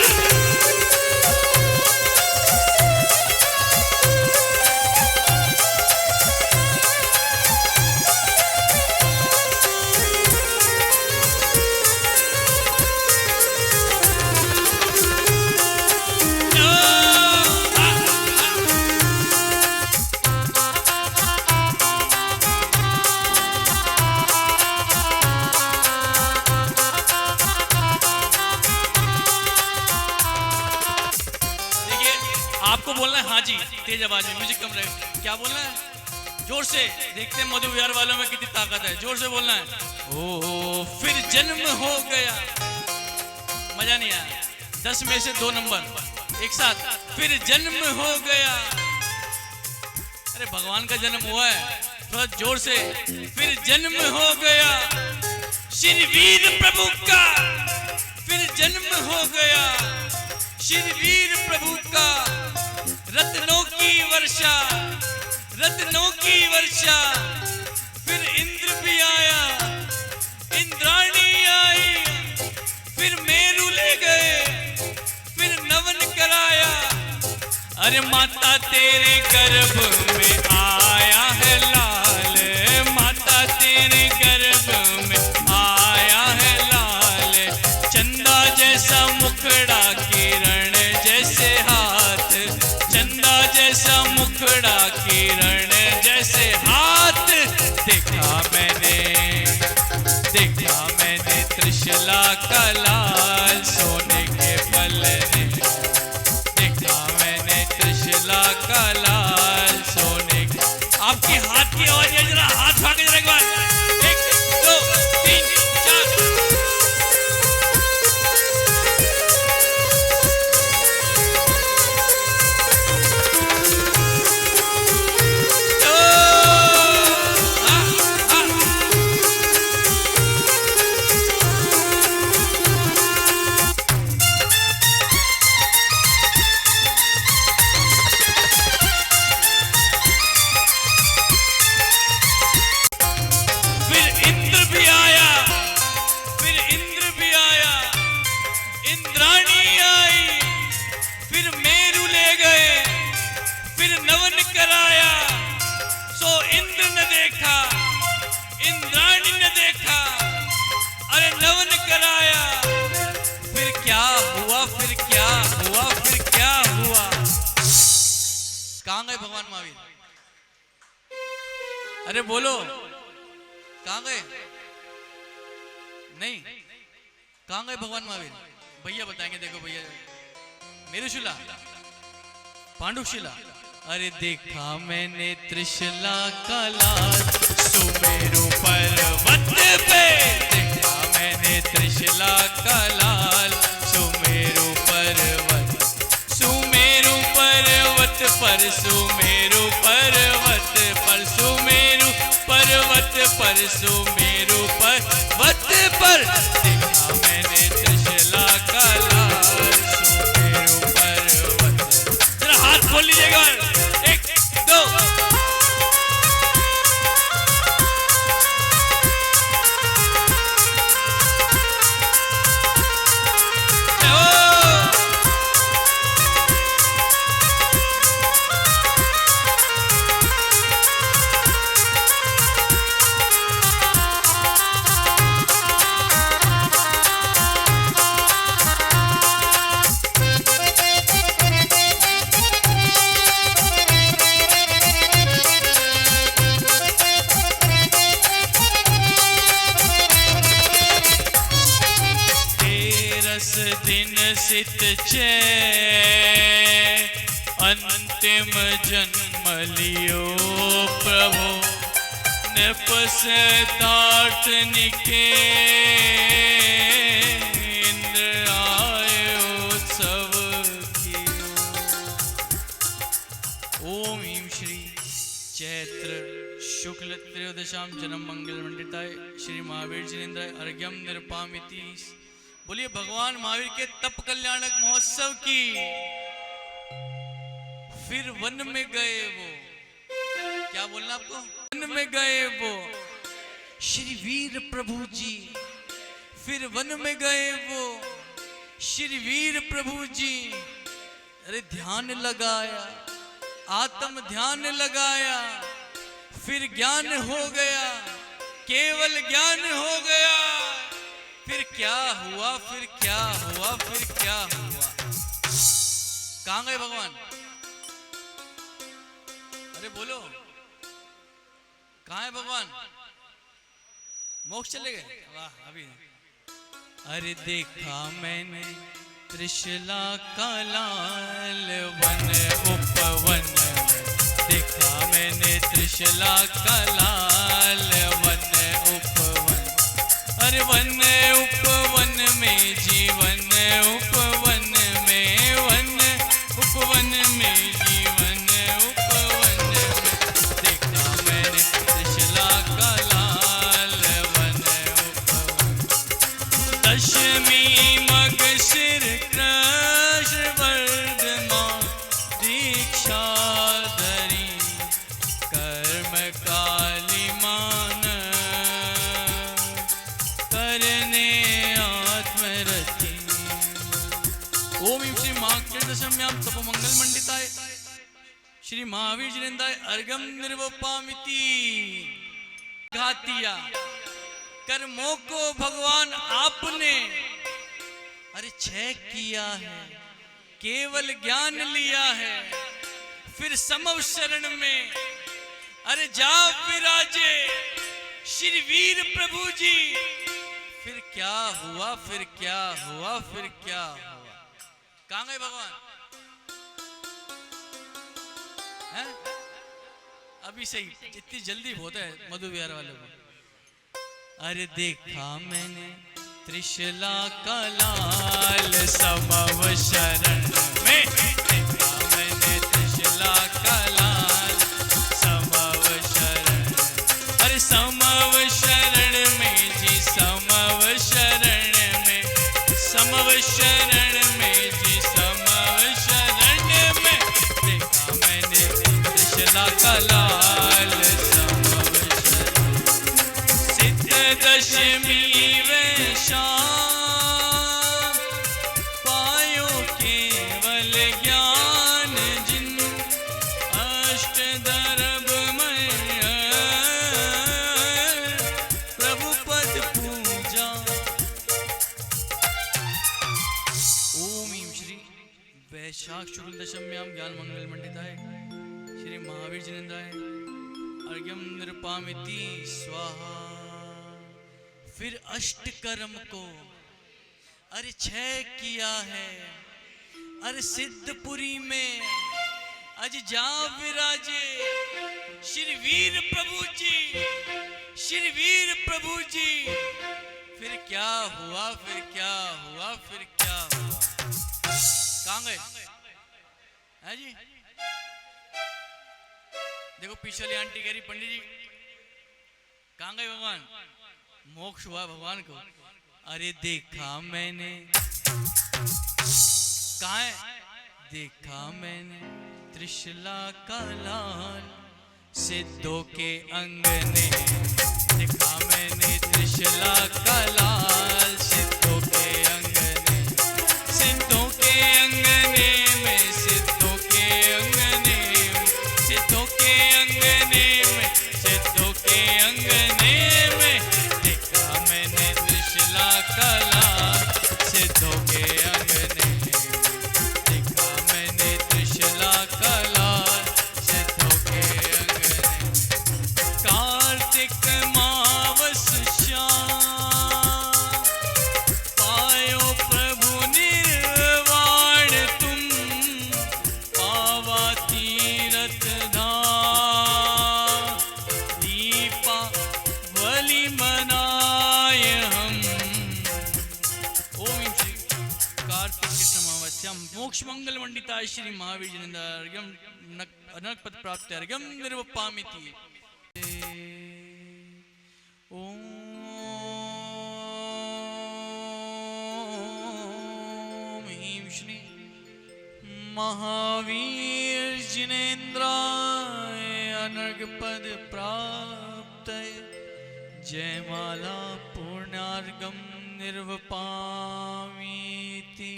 आपको बोलना है हाँ जी, तेज आवाज में, म्यूजिक कम रहे। क्या बोलना है? जोर से। देखते हैं मधु विहार वालों में कितनी ताकत है। जोर से बोलना है। ओ फिर जन्म हो गया। मजा नहीं आया। 10 में से 2 नंबर एक साथ। फिर जन्म हो गया। अरे भगवान का जन्म हुआ है, थोड़ा जोर से। फिर जन्म हो गया श्री वीर प्रभु का। फिर जन्म हो गया श्री वीर प्रभु का। रत्नों की वर्षा, रत्नों की वर्षा। फिर इंद्र भी आया, इंद्राणी आई। फिर मेरू ले गए, फिर नवन कराया। अरे माता तेरे गर्भ में आया है लाल। माता तेरे गर्भ में किरण जैसे हाथ, चंदा जैसा मुखड़ा किरण जैसे हाथ। देखा मैंने त्रिशला का लाल सोने के पलने, देखा मैंने त्रिशला का लाल सोने के। आपकी हाथ की आवाज है, जरा हाथ उठा के जरा एक बार, 1 2 3 4। इंद्राणी आई, फिर मेरू ले गए, फिर नवन कराया। सो इंद्र ने देखा, इंद्राणी ने देखा, अरे नवन कराया। फिर क्या हुआ, फिर क्या हुआ, फिर क्या हुआ? कहां गए भगवान महावीर? अरे बोलो, कहां गए? नहीं, कहां गए भगवान महावीर? भैया बताएंगे। देखो भैया, मेरुशिला, पांडुशिला। अरे देखा मैंने त्रिशला का लाल सुमेरु पर्वत पे, देखा मैंने त्रिशला का लाल सुमेरु पर्वत, सुमेरु पर्वत पर, सुमेरु पर्वत पर, सुमेरु पर्वत पर, सुमेरु पर्वत पर। देखा मैंने त्रिशला का लाल सुमेरु पर्वत। जरा हाथ खोल लीजिएगा, 1 2। दिन सित चै अंतिम जन्म लियो प्रभु, नपसताट निके इंद्र आए उत्सव कियो। ओम ह्रीं श्री चैत्र शुक्ल त्रयोदशाम जन्म मंगल मंडिताय श्री महावीर जिनेन्द्राय अर्घ्यम निरपामिति। बोलिए भगवान महावीर के तप कल्याणक महोत्सव की। फिर वन में गए वो, क्या बोलना आपको? वन में गए वो श्री वीर प्रभु जी, फिर वन में गए वो श्री वीर प्रभु जी। अरे ध्यान लगाया, आत्म ध्यान लगाया, फिर ज्ञान हो गया, केवल ज्ञान हो गया। फिर क्या हुआ, फिर क्या हुआ, फिर क्या हुआ? कहां गए भगवान? अरे बोलो, कहां है भगवान? मोक्ष चले गए? वाह, अभी। अरे देखा मैंने त्रिशला का लाल वन उपवन में, देखा मैंने त्रिशला का लाल वन उपवन। अरे वन उपवन में जीवन, उपवन में वन, उपवन में जीवन, उपवन में। देखा मैंने त्रिशला का लाल वन उपवन। दशमी मग सिर कृष्ण वर्धमान दीक्षा धरी, कर्म काली मान करने आत्मरति। ओम श्री महाकृष्णम्याम तपोमंगल मंडिताय श्री महावीर जिनेन्द्राय अर्घ्यम निर्वपामिति। घातिया कर्मों को भगवान आपने अरे क्षय किया है। केवल ज्ञान लिया है, फिर समव शरण में अरे जा विराजे श्री वीर प्रभु जी। फिर क्या हुआ, फिर क्या हुआ, फिर क्या हुआ? कहां गए भगवान? है? अभी सही, इतनी जल्दी होता है मधु विहार वालों को। अरे देखा मैंने त्रिशला का लाल समव शरण में, देखा मैंने त्रिशला का लाल समव शरण, अरे समव शरण में जी, समव शरण में, समव शरण में जी, समव शरण में देखा मैंने त्रिशला का लाल समव शरण। सिद्ध दशमी वे शाम पायो केवल ज्ञान जिन, अष्ट दरब में प्रभु पद पूजा। ओम ह्रीं श्री वैशाख शुक्ल दशम्याम ज्ञान मंगल मंडिताय श्री महावीर जिनेन्द्राय अर्घ्यम निरुपामिति स्वाहा। फिर अष्ट कर्म को अरे क्षय किया है, अरे सिद्धपुरी में अज जा विराजे श्री वीर प्रभु जी, श्री वीर प्रभु जी। फिर क्या हुआ, फिर क्या हुआ, फिर क्या हुआ? कहां गए है जी? देखो पीछे वाली आंटी कह रही पंडित जी कहां गए भगवान? मोक्ष हुआ भगवान को। अरे देखा मैंने, कहा है? देखा मैंने त्रिशला का लाल सिद्धों के अंगने, देखा मैंने त्रिशला का लाल सिद्धों के अंगने, सिद्धों के अंगने में, सिद्धों के अंगने में, सिद्धों के अंगने में, सिद्धों के अंगने में देखा मैंने त्रिशला का लाल सिद्धों के अंगने में, देखा मैंने त्रिशला का लाल सिद्धों के अंगने। कार्तिक मावस श्याम पायो प्रभु निर्वाण तुम, पावा तीरथ धाम दीपावली मनाए हम। ओम श्री कार्तिक कृष्ण अमावस्याम मोक्ष मंगल मंडिताय श्री महावीर जिनेन्द्रार्घ्यम अनक पद प्राप्त अर्घ्यम निर्वपामिति। ओम ह्रीं श्री महावीर जिनेन्द्राय अनर्घ पद प्राप्त जयमाला पूर्णार्घम निर्वपामीति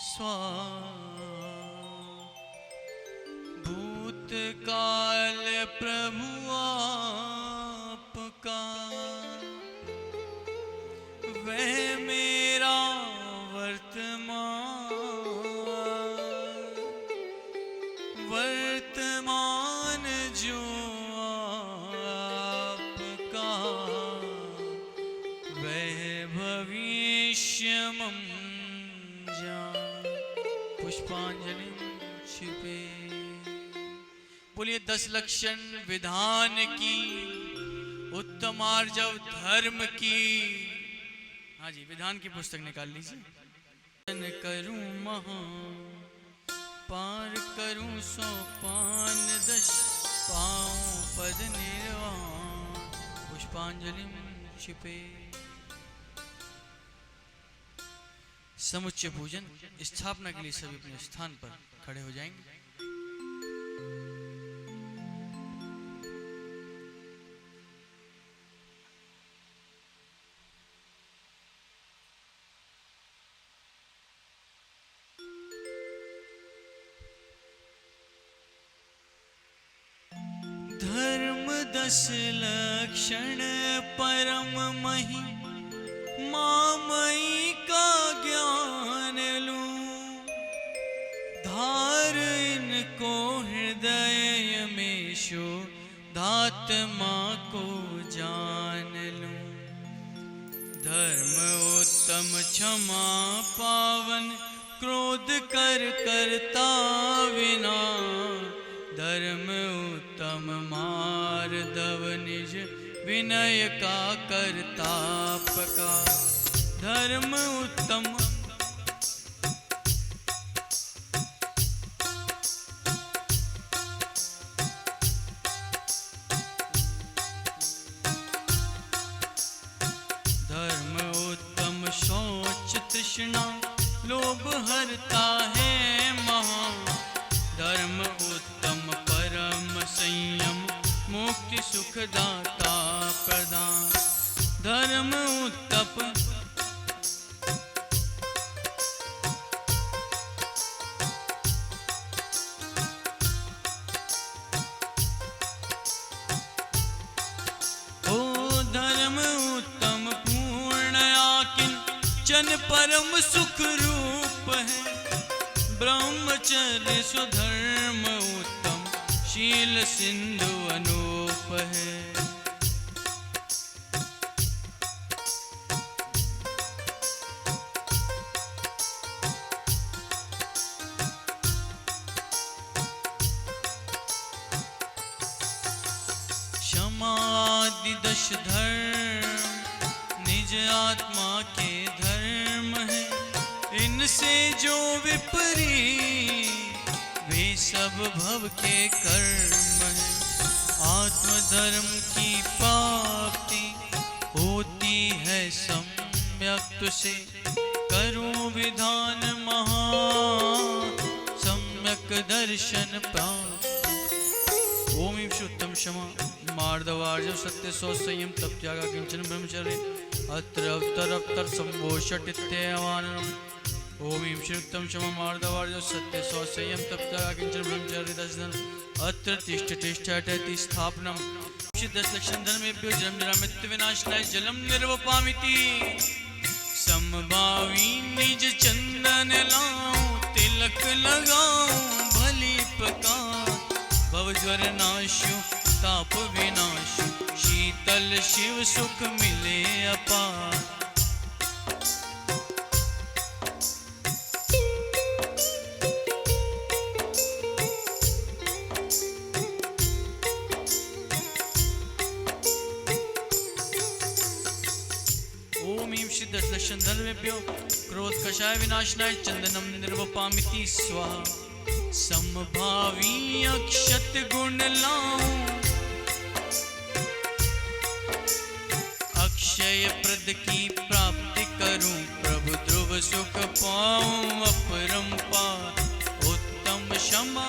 स्वाहा। भूतकाल प्रभु आपका, वह मेरा वर्तमान, वर्तमान जो आपका, वह भविष्य मम जान। पुष्पांजलि छिपे। बोलिए 10 लक्षण विधान की, उत्तम आर्जव धर्म की। हाँ जी, विधान की पुस्तक निकाल लीजिए। करूं महा पार करूं सोपान 10 पाऊं पद निर्वाण। पुष्पांजलि छिपे। समुच्चय पूजन स्थापना के लिए सभी अपने स्थान पर खड़े हो जाएंगे। धर्म 10 लक्षण परम मही मामई का ज्ञान लूं। को हृदय में शुद्धात्मा को जान लूं। धर्म उत्तम क्षमा पावन क्रोध कर करता विना। धर्म उत्तम मार्दव निज विनय का करताप का। धर्म उत्तम शौच तृष्णा लोभ हरता है महा। धर्म उत्तम परम संयम मुक्ति सुखदाता प्रदान। धर्म उत्तम परम सुख रूप है। ब्रह्मचर्य स्वधर्म उत्तम शील सिंधु अनूप है। क्षमादि दश धर्म निज आत्मा के धर्म है। इनसे जो विपरीत वे सब भव के कर्म है। आत्मधर्म की प्राप्ति होती है सम्यक से। करूं विधान महा सम्यक दर्शन प्राप्त। ओम उत्तम क्षमा मार्दवार्जव सत्य सौ संयम तप त्यागा किंचन ब्रह्मचर्य अत्र अवतर अवतर संभोषट इत्येवाननम्। ओम उत्तम क्षमा मार्दवार्जव सत्य सौ संयम तप त्यागा किंचन ब्रह्मचर्य दर्शन अत्र तिष्ठ तिष्ठ अटति स्थापनम्। 10 लक्षण धर्मेभ्यो जन्म जरा मृत्यु विनाशनाय जलम निर्वपामिति। समभावी निज चंदन लाऊं तिलक लगाऊं भली प्रकार। भवज्वर नाशु ताप विनाशु शीतल शिव सुख मिले अपार। ओम दश लक्षण धर्मेभ्यो क्रोध कषाय विनाशनाय चंदनम निर्वपामिति स्वाहा। समभावी अक्षत गुण लाऊं अक्षय प्रद की प्राप्ति करूं। प्रभु ध्रुव सुख पाऊं अपरंपार उत्तम क्षमा।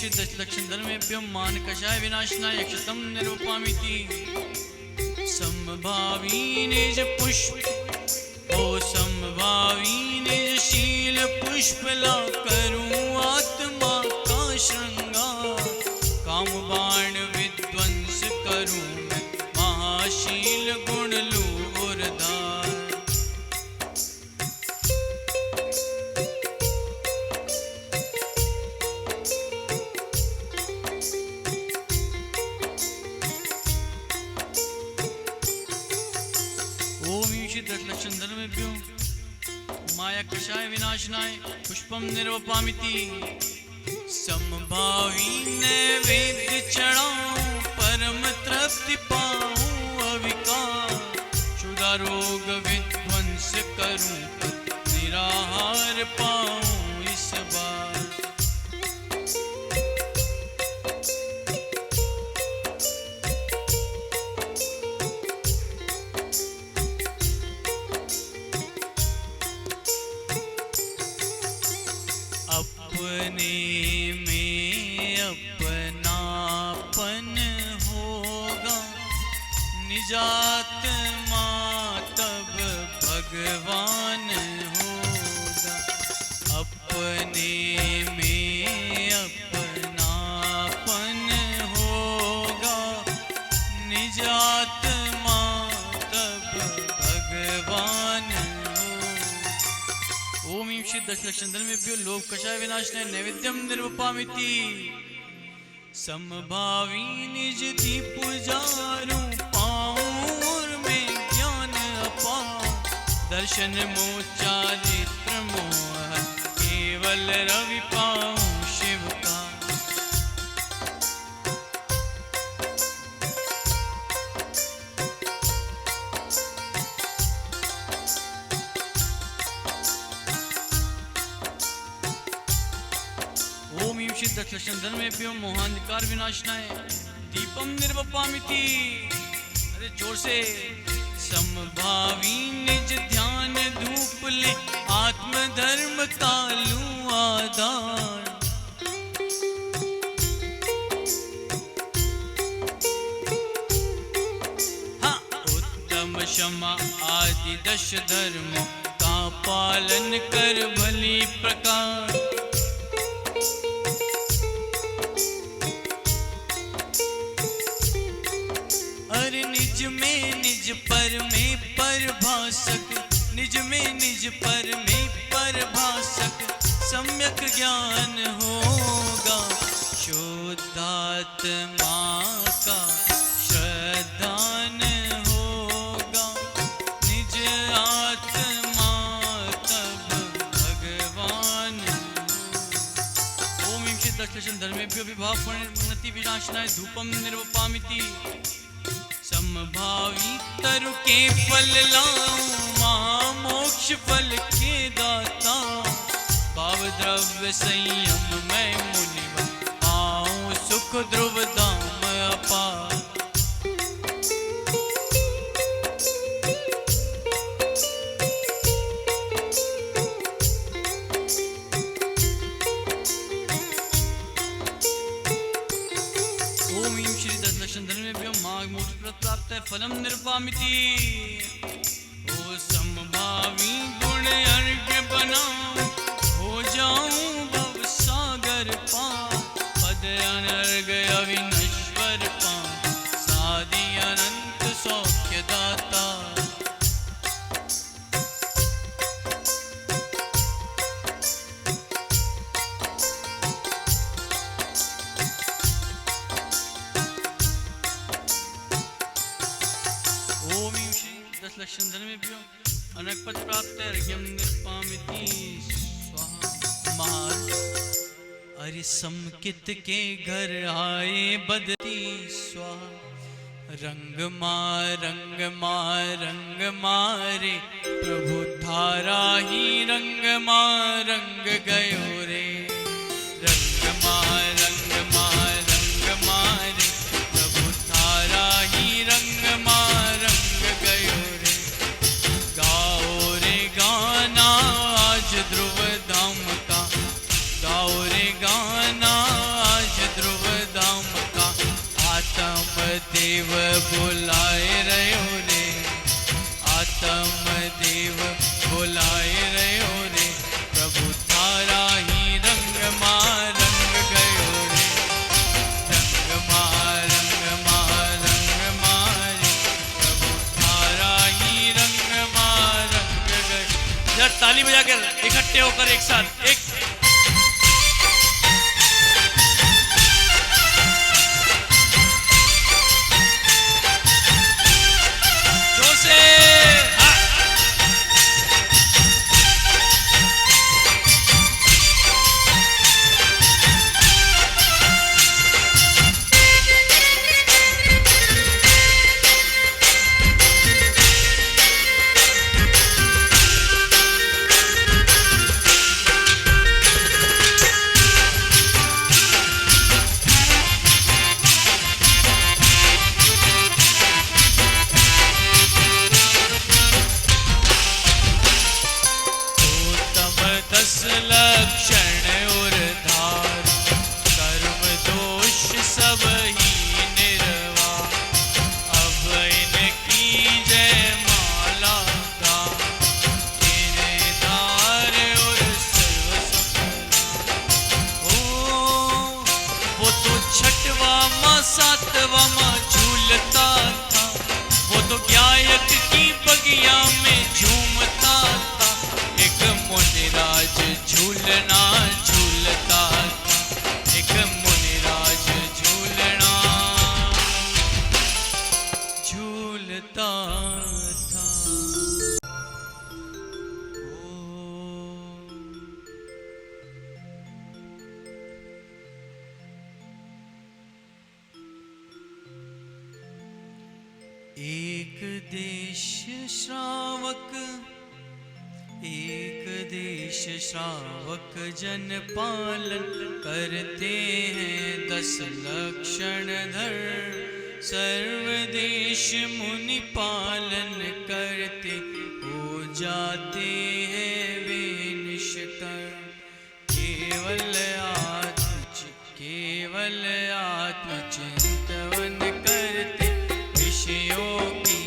दश लक्षण धर्मेभ्यो मान कषाय विनाशनाय अक्षतम निर्वपामिति। समभावी निज पुष्प ओ समभावी निज शील पुष्प ला करूं आत्मा का श्रृंगार। काम बाण विध्वंस करूं मैं महाशील गुण लूं उरधार। दश लक्षण धर्मेभ्यो माया कषाय विनाशनाय पुष्पम निर्वपामिति। समभावी नैवेद्य चढ़ाऊं परम तृप्ति पाऊं अविकार। क्षुधा रोग विध्वंस करूं निराहार पाऊं इस बार। अपने में अपनापन होगा निजात्मा तब भगवान होगा। अपने में अपनापन होगा दशलक्षण धर्मेभ्यो लोक कषाय विनाशनाय नैवेद्यम निर्वपामिति समभावी निज दीप पुजारू पाऊर में ज्ञान अपार दर्शन मोह चारित्र मोह केवल रवि पाऊं शिव का। ओम ईं श्री दशलक्षण धर्मेभ्यो मोहांधकार विनाशनाय दीपम निर्वपामिति। अरे जोर से। समभावी निज ध्यान धूप ले आत्म धर्म कालू आधार हाँ उत्तम क्षमा आदि दश धर्मों का पालन कर भली प्रकार अरे निज में निज पर में परभाषक निज में निज पर में परभाषक सम्यक ज्ञान होगा शुद्धात्मा का श्रद्धान होगा निज आत्मा तब भगवान। ओम ईं श्री दशलक्षण धर्मेभ्यो विभाव प्रणति विनाशनाय धूपम निर्वपामिति समभावी तरु के फल लाऊं महामोक्ष फल के दाता भाव द्रव्य संयम मैं मुनिवर पाऊं सुख ध्रुव धाम अपार। ओम ईं श्री दशलक्षण धर्मेभ्यो माघ मोक्ष प्राप्त फलम निर्वामिति। ओ समभावी गुण अर्घ्य बनाऊं हो जाऊं भव सागर पार पद अनर्घ्य अविनश्वर पार सादि अनंत सौख्य दाता। ओम ईं श्री दशलक्षण धर्मेभ्यो अनकपद प्राप्त अर्घ्यम निर्पामिति स्वाहा। महाराज अरे समकित के घर आए बदती स्वाहा रंग मारे प्रभु थारा ही रंग गयो रे रंग मारे प्रभु थारा ही रंग गयो रे। गाओ रे गाना आज ध्रुव धाम का गाओ रे गाना आज ध्रुव धाम का आत्म देव बुलाए रहो रे आत्म देव बुलाए रहो रे प्रभु थारा ही रंग गयो रे रंग मारे प्रभु थारा ही रंग गयो। जरा ताली बजाकर इकट्ठे होकर एक साथ एक लक्षण और धार कर्म दोष सब ही निर्वा अब इनकी जय माला का इन्हें धार और सर्व सुख। ओ वो तो छठवा माँ सातवा माँ झूलता था वो तो गायक की बगिया में झूमता था एक मुनिराज झूलना झूलता था, एक मुनिराज झूलना झूलता था। एक देश श्रावक, एक देश श्रावक जन पालन करते हैं 10 लक्षण धर, सर्वदेश मुनि पालन करते हो जाते हैं वे निष्कर। केवल आत्मचिंतन करते विषयों की,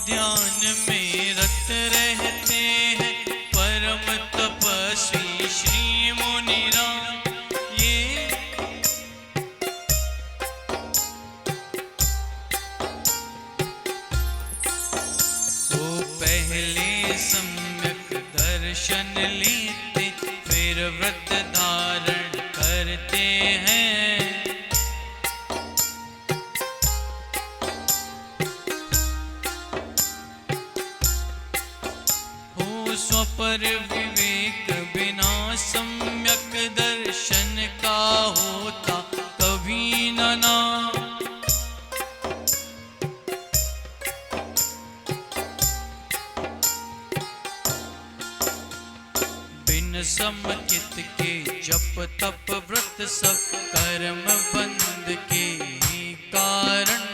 ध्यान में रत रहते हैं परम तपस्वी श्री मुनिराज। ये वो पहले सम्यक दर्शन लेते, फिर व्रत धारण करते हैं। स्वपर विवेक बिना सम्यक दर्शन का होता कभी न नाम। बिन समचित के जप तप व्रत सब कर्म बंध के कारण,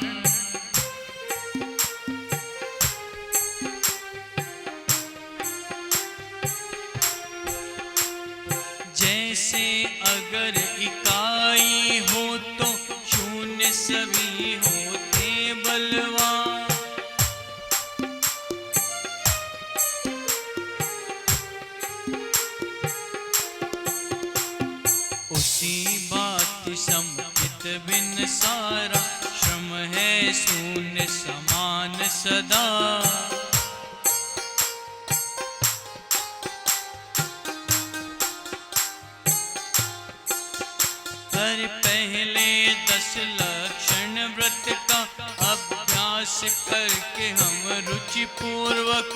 जैसे अगर इकाई हो तो शून्य सभी होते बलवान। उसी बात समचित बिन सारा श्रम है शून्य समान सदा। पहले 10 लक्षण व्रत का अभ्यास करके हम रुचि पूर्वक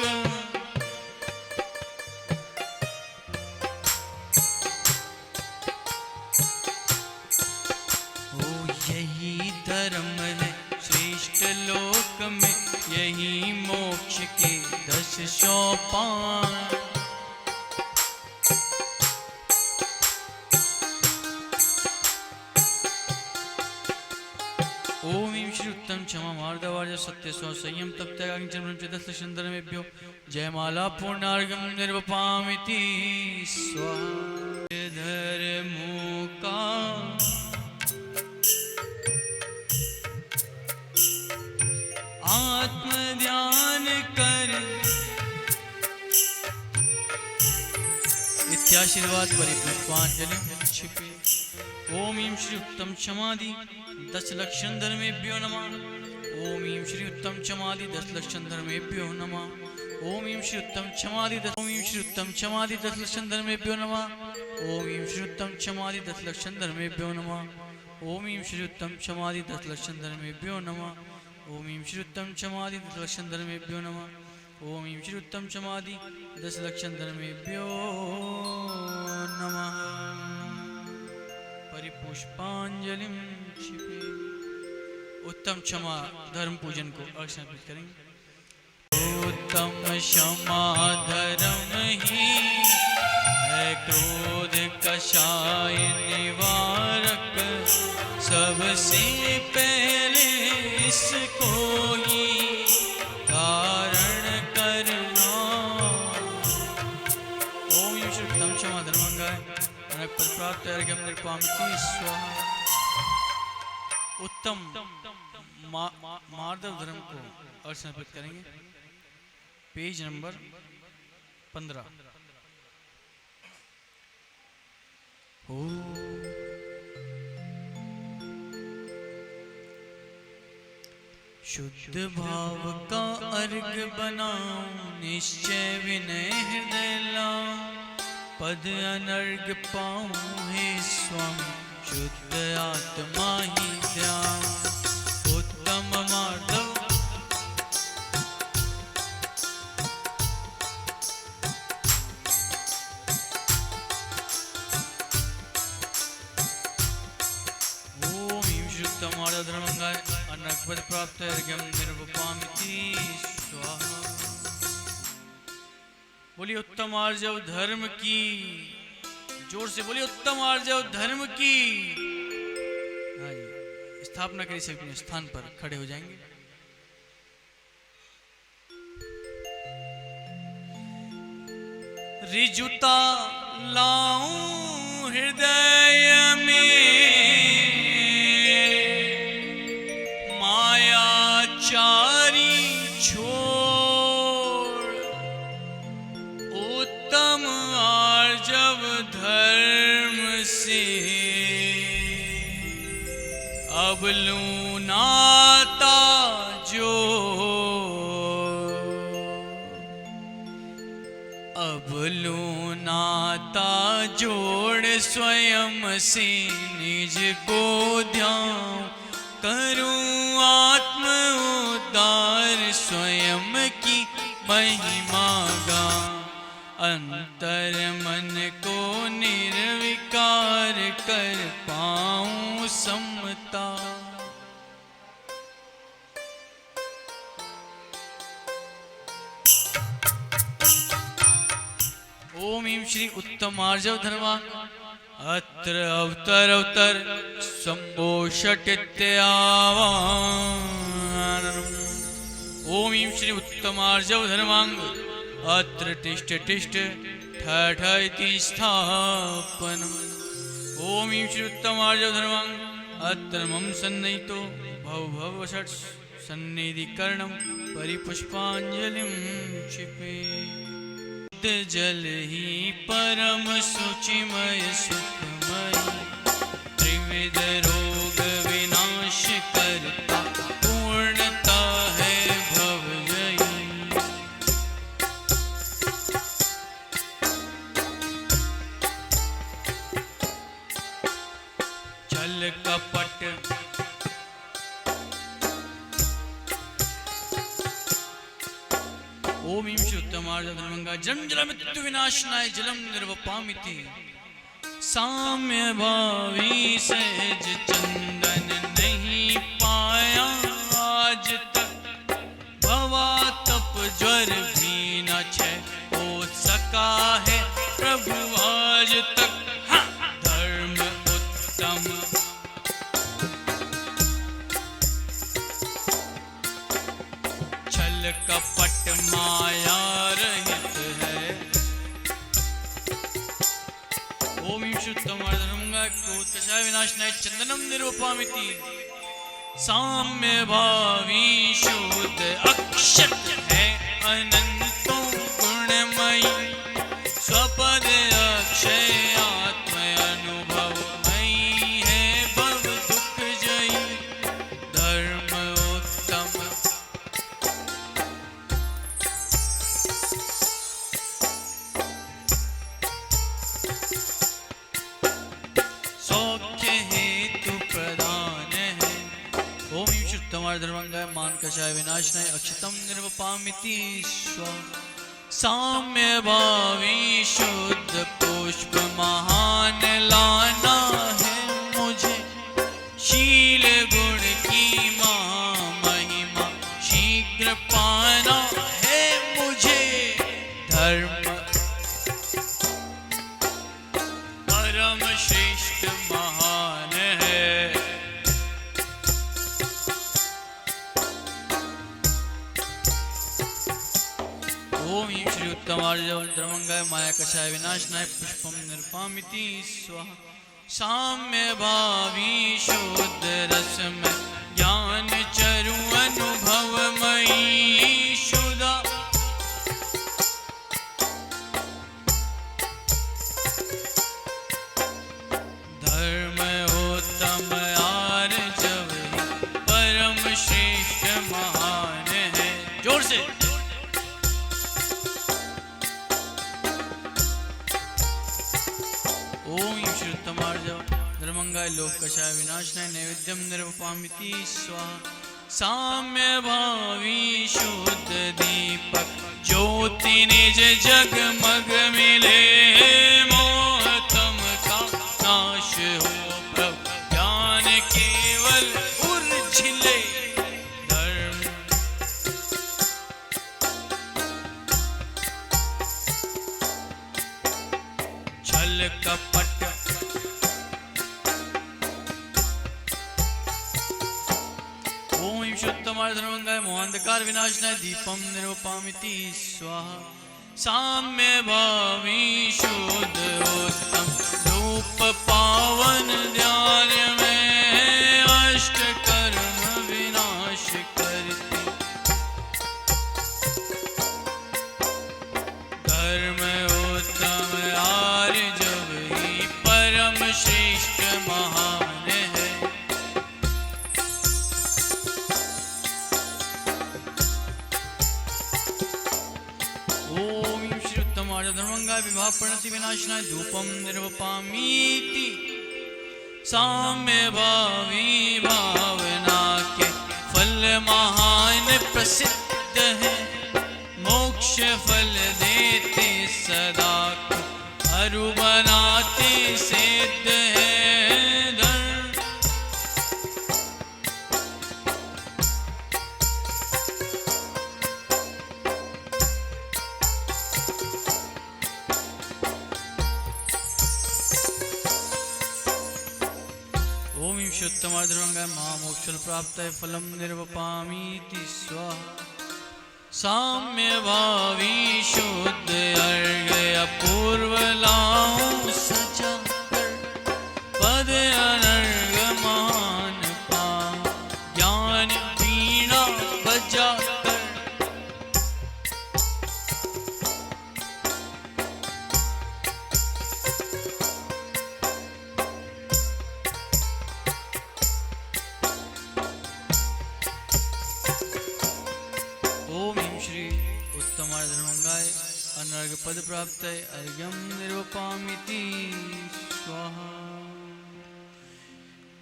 ओ यही धर्म है श्रेष्ठ लोक में, यही मोक्ष के 10 सोपान। ओम ह्रीं श्री उत्तम क्षमा मार्दवार्य सत्य स्व संयम तप त्याग 10 लक्षण धर्मेभ्यो जयमाला पूर्णार्घं निर्वपामिति स्वाहा। धर्मों का आत्म ध्यान कर, इत्याशीर्वाद परिपुष्पांजलि क्षिपे। ओम ह्रीं श्री उत्तम क्षमादि 10 लक्षण धर्मेभ्यो नमः। ओम ह्रीं श्री उत्तम क्षमादि 10 लक्षण धर्मेभ्यो नमः। ओम ह्रीं श्री उत्तम क्षमादि 10 लक्षण धर्मेभ्यो नमः। ओम ह्रीं श्री उत्तम क्षमादि 10 लक्षण धर्मेभ्यो नमः। ओम ह्रीं श्री उत्तम क्षमादि 10 लक्षण धर्मेभ्यो नमः। ओम ह्रीं श्री उत्तम क्षमादि 10 लक्षण धर्मेभ्यो नमः। ओम ह्रीं श्री उत्तम क्षमादि 10 लक्षण धर्मेभ्यो नमः। परिपुष्पांजलिं क्षिपे। उत्तम क्षमा धर्म पूजन को अर्पित करेंगे। उत्तम क्षमा धर्म ही है क्रोध कषाय निवारक, सबसे पहले इसको ही धारण करना। ओम ईश्वर उत्तम क्षमा धर्मंगाय अनक पद प्राप्त अर्घ्यं निर्पामिति स्वाहा। उत्तम मार्दव धर्म को अर्पित करेंगे। Page number 15। शुद्ध भाव का अर्घ बनाऊं, निश्चय विनय हृदय लाऊं, पद अनर्घ पाऊं हे स्वामी, शुद्ध आत्मा ही ध्याऊं। उत्तम माधव धर्मंगाय अनर्घपद प्राप्त अर्घ्यं निर्वपामिति स्वाहा। बोलिए उत्तम आर्जव धर्म की, जोर से बोलिए उत्तम आर्जव धर्म की। हाँ जी, स्थापना करिए, सभी अपने स्थान पर खड़े हो जाएंगे। रिजुता लाऊं हृदय में, मायाचारी छोड़, उत्तम आर्जव धर्म से अब लूं नाता जोड़, अब लूं नाता जोड़, स्वयं से निज को ध्यान करूं आत्म उद्धार, स्वयं की महिमा गाऊं, अंतर मन को निर्विकार कर पाऊं समता। ओम ह्रीं श्री उत्तमार्जव धर्मांग अत्र अवतर अवतर शंभो षटित्यावान। ओम ह्रीं श्री उत्तमार्जव धर्मांग अत्र तिष्ठ तिष्ठ ठठ इति स्थापनम्। ओम ह्रीं श्री उत्तमार्जव धर्मांग अत्र मम सन्निहितो भव भव षट् सन्निधिकरणं परिपुष्पाञ्जलिं क्षिपे। जल ही परम शुचिमय सुखमय, त्रिविध रोग विनाश करता, पूर्णता है भवजयी। छल कपट ओम ह्रीं श्री उत्तमार्जव धर्मंगा जन्म जल मृत्यु विनाशनाय जलम निर्वपामिति। साम्य भावी सहज चंदन नहीं पाया आज तक, भवा तप ज्वर भी न क्षय हो सका है प्रभु आज तक। हाँ! धर्म उत्तम छल कपट माया रहित है। ओम ह्रीं श्री उत्तमार्जव क्रोध कषाय विनाशनाय चंदनम निर्वपामिति। साम्य भावी शुद्ध अक्षत है अनंतों गुणमयी, स्वपद अक्षय आत्म अनुभवमयी है भव दुख जयी। धर्म उत्तम सौख्य हेतु प्रदान है। ओम ह्रीं श्री उत्तमार्जव धर्मंगाय मान कषाय विनाशनाय अक्षतम निर्वपामिति स्वाहा। साम्य भावी शुद्ध पुष्प महान लाना है मुझे, शील गुण की महिमा शीघ्र पाना है मुझे। धर्म परम श्रेष्ठ महान है। ओम ह्रीं श्री उत्तमार्जव धर्मंगाय माया कषाय विनाशनाय पुष्पम निर्वपामिति स्वाहा। साम्य भावी शुद्ध रसमय ज्ञान चरु अनुभवमयी शुदा। से ओम श्री उत्तमार्जव धर्मंगाय लोक कषाय विनाशनाय नैवेद्यम निर्वपामिति स्वाहा। साम्य भावी शुद्ध दीपक ज्योति निज जगमग मिले, मोहतम का नाश हो प्रभु ज्ञान केवल उर्झिले। धर्म छल कपट धर्मंगाय मोहांधकार विनाशनाय दीपम निर्वपामिति स्वाहा। साम्य भावी शुद्ध उत्तम रूप पावन ध्यान में, अष्ट कर्म विनाश करते। धर्म उत्तम आर्य जब ही परम श्रेष्ठ महान है। धर्मंगाय विभाव प्रणति विनाशनाय धूपम निर्वपामीति। साम्य भावी भावना के फल महान प्रसिद्ध है, मोक्ष फल देते सदा को अरु बनाते सिद्ध है। उत्तमार्धरंगाय महामोक्षल प्राप्त फलम निर्वपामीति स्वाहा। साम्य भावी शुद्ध अर्घ अपूर्व लाऊं सजा कर, पद अनर्घ मान पा ज्ञान वीणा बजा कर। अनर्घ पद प्राप्त अर्घ्यम निर्वपामिति स्वाहा।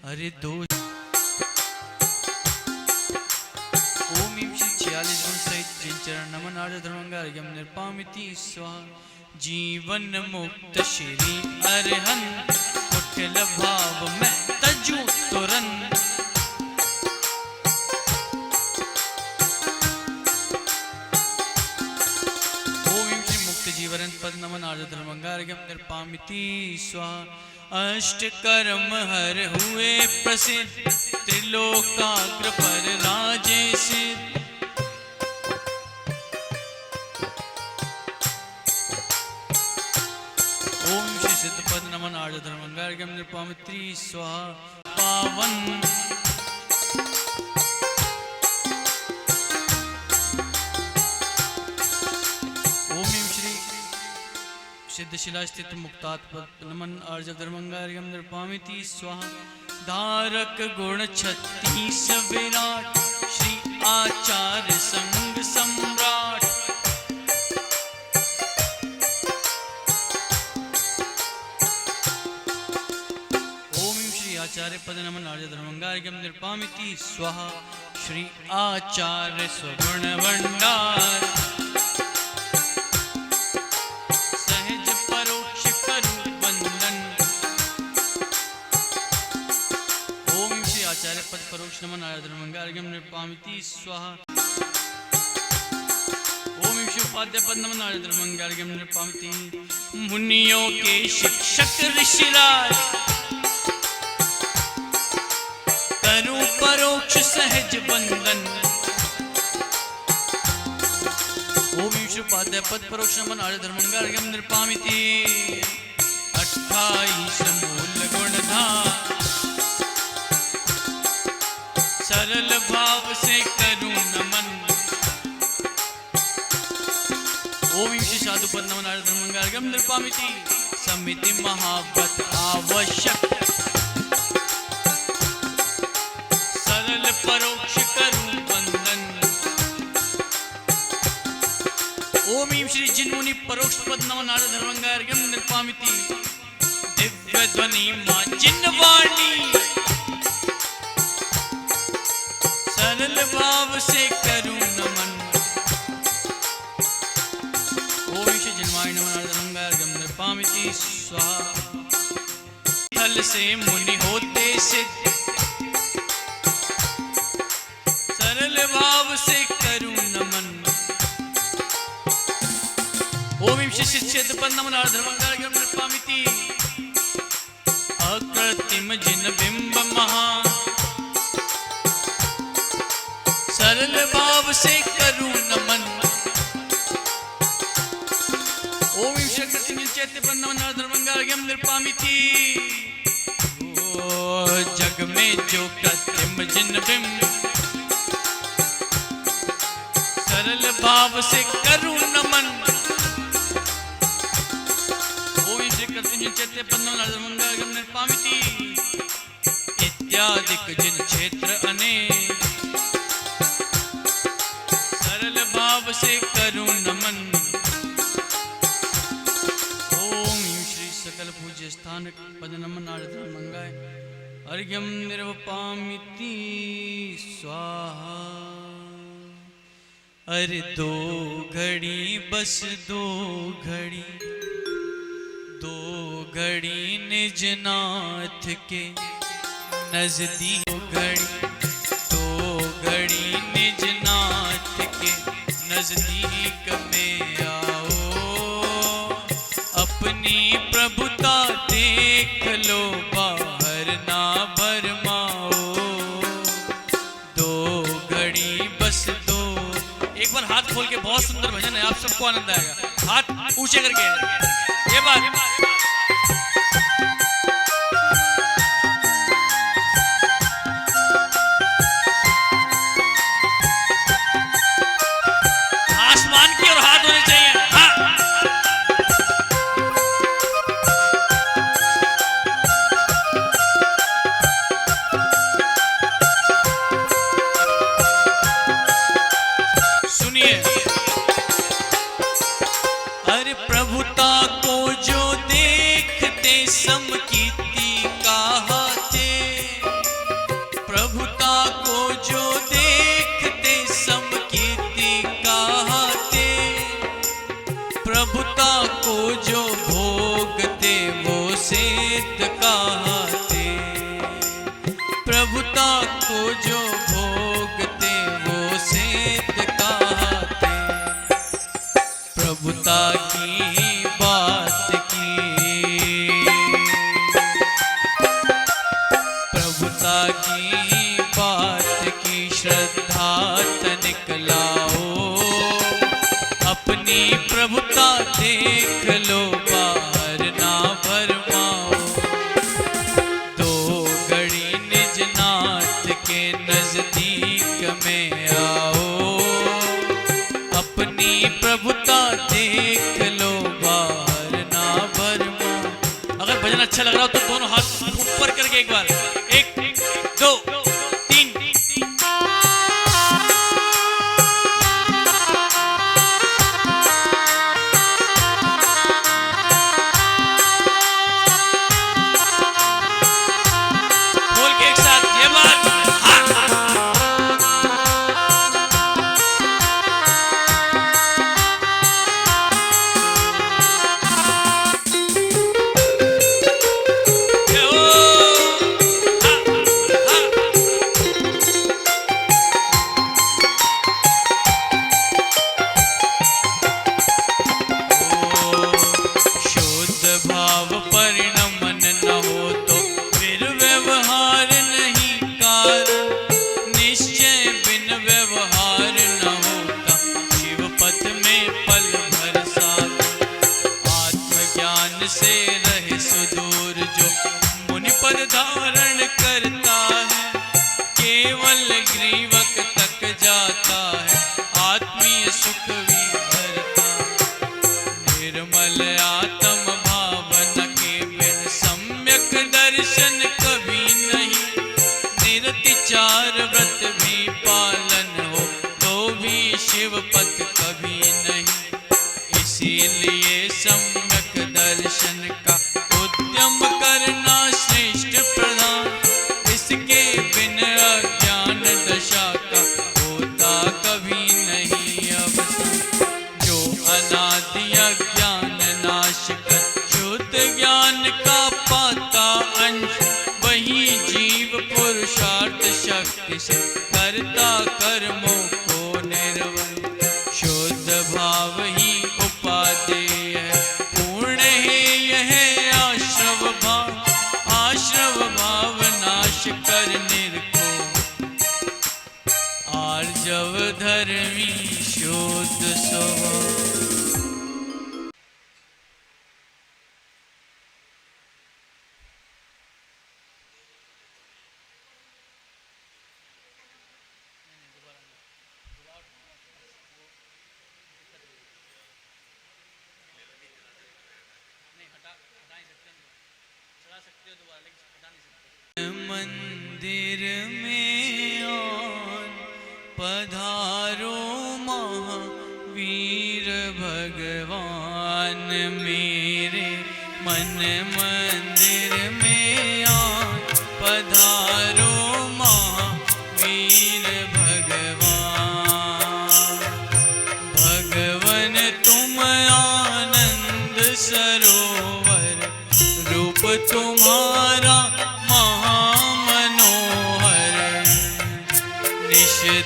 अरे दो ओम श्री 46 गुण सहित जिन चरण नमन आर्य धर्मंगा अर्घ्यम निर्वपामिति स्वाहा। जीवन मुक्त श्री अरहंत कुटिल भाव में तजू तुरंत। जीवरंत पद नमन आर्य धर्मंगा अर्घ्यम निर्वपामिति स्वाहा। अष्ट कर्म हर हुए प्रसिद्ध, त्रिलोकाग्र पर राजे सिद्ध। ओम श्री सिद्ध पद नमन आर्य धर्मंगा अर्घ्यम निर्वपामिति स्वाहा। पावन सिद्धशिला स्थित मुक्तात्पद नमन आर्य धर्मंगा अर्घ्यम निर्वपामिति स्वाहा। धारक गुण 36 विराट, श्री आचार्य संग सम्राट। ओम श्री आचार्य पद नमन आर्य धर्मंगा अर्घ्यम निर्वपामिति स्वाहा। श्री आचार्य स्वगुण भंडार, पद परोक्ष नमन आर्य धर्मंगा अर्घ्यम निर्वपामिति स्वाहा। ओम शिव उपाध्याय पद नमन आर्य धर्मंगा अर्घ्यम निर्वपामिति। मुनियों के शिक्षक ऋषिराज, करूं परोक्ष सहज बंदन। ओम शिव उपाध्याय पद परोक्ष नमन आर्य धर्मंगा अर्घ्यम निर्वपामिति। 28 मूल गुणधार, सरल भाव से करूं नमन। ओम श्री साधु पद नमन आर्य धर्मंगा अर्घ्यम निर्वपामिति। समिति महाव्रत आवश्यक, सरल परोक्ष करूं वंदन। श्री जिन्मुनि परोक्ष पद नम नारद धर्मंगार्घ्यम निर्पामिति दिव्य ध्वनि मां जिन्वाणी सरल भाव से करूं नमन। ओम श्री जिन्वाणी नम नारद धर्मंगार्घ्यम निर्पामिति स्वाहा। थल से मुनि होते सिद्ध सरल भाव से करूं नमन। ओम श्री शिष्यद पन्नम नारद धर्मंगार्घ्यम निर्पामिति अकृत्रिम जिन बिंब महा सरल भाव से करूं नमन। ओम श्री कृत्रिम चैत्य पन्नम नारद धर्मंगार्घ्यम निर्पामिति जग में जो कृत्रिम जिन बिंब सरल भाव से करूं नमन। चैत्य पन्नम नारद धर्मंगार्घ्यम निर्पामिति इत्यादिक जिन क्षेत्र अनेक सरल भाव से करूं नमन। ओम श्री सकल पूज्य स्थान पद नम नारद धर्मंगार्घ्यम निर्वपामिति स्वाहा। अरे दो घड़ी बस दो घड़ी निज नाथ के नजदीक दो घड़ी निज नाथ के नजदीक में आओ अपनी प्रभुता देख लो बाहर ना भरमाओ। दो घड़ी बस दो। एक बार हाथ खोल के, बहुत सुंदर भजन है, आप सबको आनंद आएगा। हाथ ऊंचे करके ये बात प्रभुता देख लो बाहर ना भरमाओ। दो घड़ी निज नाथ के नजदीक में आओ अपनी प्रभुता देख लो बाहर ना भरमाओ। अगर भजन अच्छा लग रहा हो तो दोनों हाथ ऊपर करके एक बार, एक दो तीन। मी शुद्ध स्वभाव। मंदिर में आन पधारो महावीर भगवान मेरे मन मंदिर में आन पधारो महावीर भगवान। भगवन तुम आनंद सरोवर रूप तुम्हारा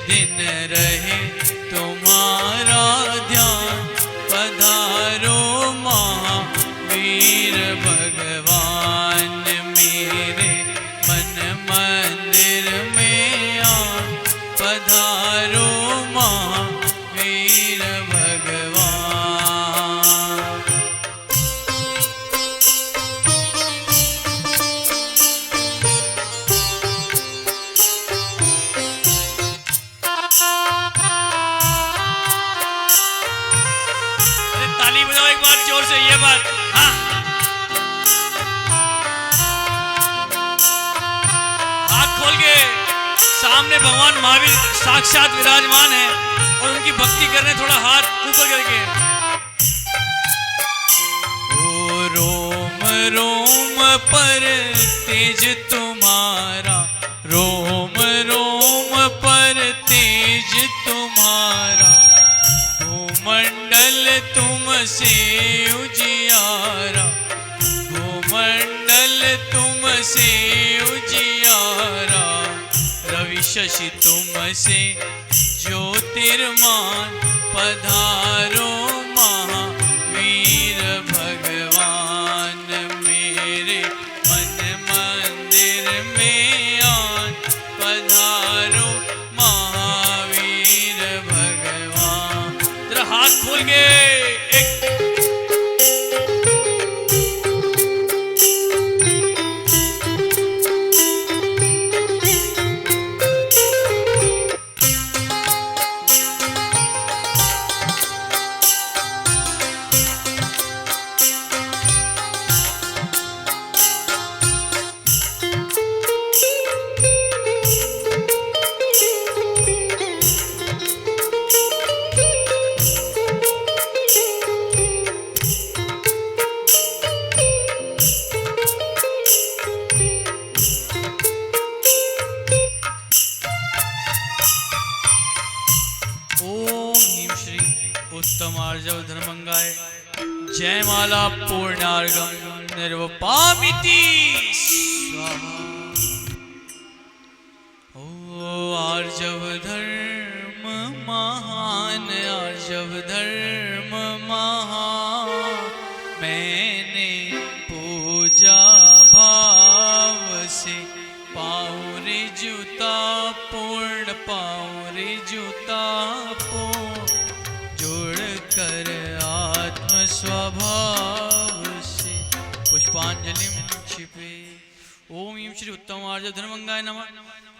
दिन रहे तुम्हारा ध्यान पधारो महावीर भगवान मेरे मन मंदिर में आन पधारो महावीर भगवान। ताली बजाओ एक बार जोर से ये बात। हाँ, हाथ खोल के सामने भगवान महावीर साक्षात विराजमान है और उनकी भक्ति करने थोड़ा हाथ ऊपर करके। ओ रोम रोम पर तेज तुम्हारा, रोम रोम पर तेज तुम्हारा, भूमंडल तुमसे उजियारा, भूमंडल तुमसे उजियारा, रवि शशि तुमसे ज्योतिर्मान पधारो महावीर भगवान मेरे मन मंदिर में आन पधारो महावीर भगवान। जरा हाथ खोल के एक उत्तमार्जव धर्मंगाय जयमाला पूर्णार्घम निर्वपामिति स्वाहा। ओ आर्जव धर्म महान, आर्जव धर्म महान, मैंने पूजा भाव से पाऊं रे जूता पूर्ण, पाऊं रे जूता पूर्ण, कर आत्म स्वभाव से पुष्पांजलि क्षिपे। ओम ईं श्री उत्तमार्जव धर्मंगाय नमः।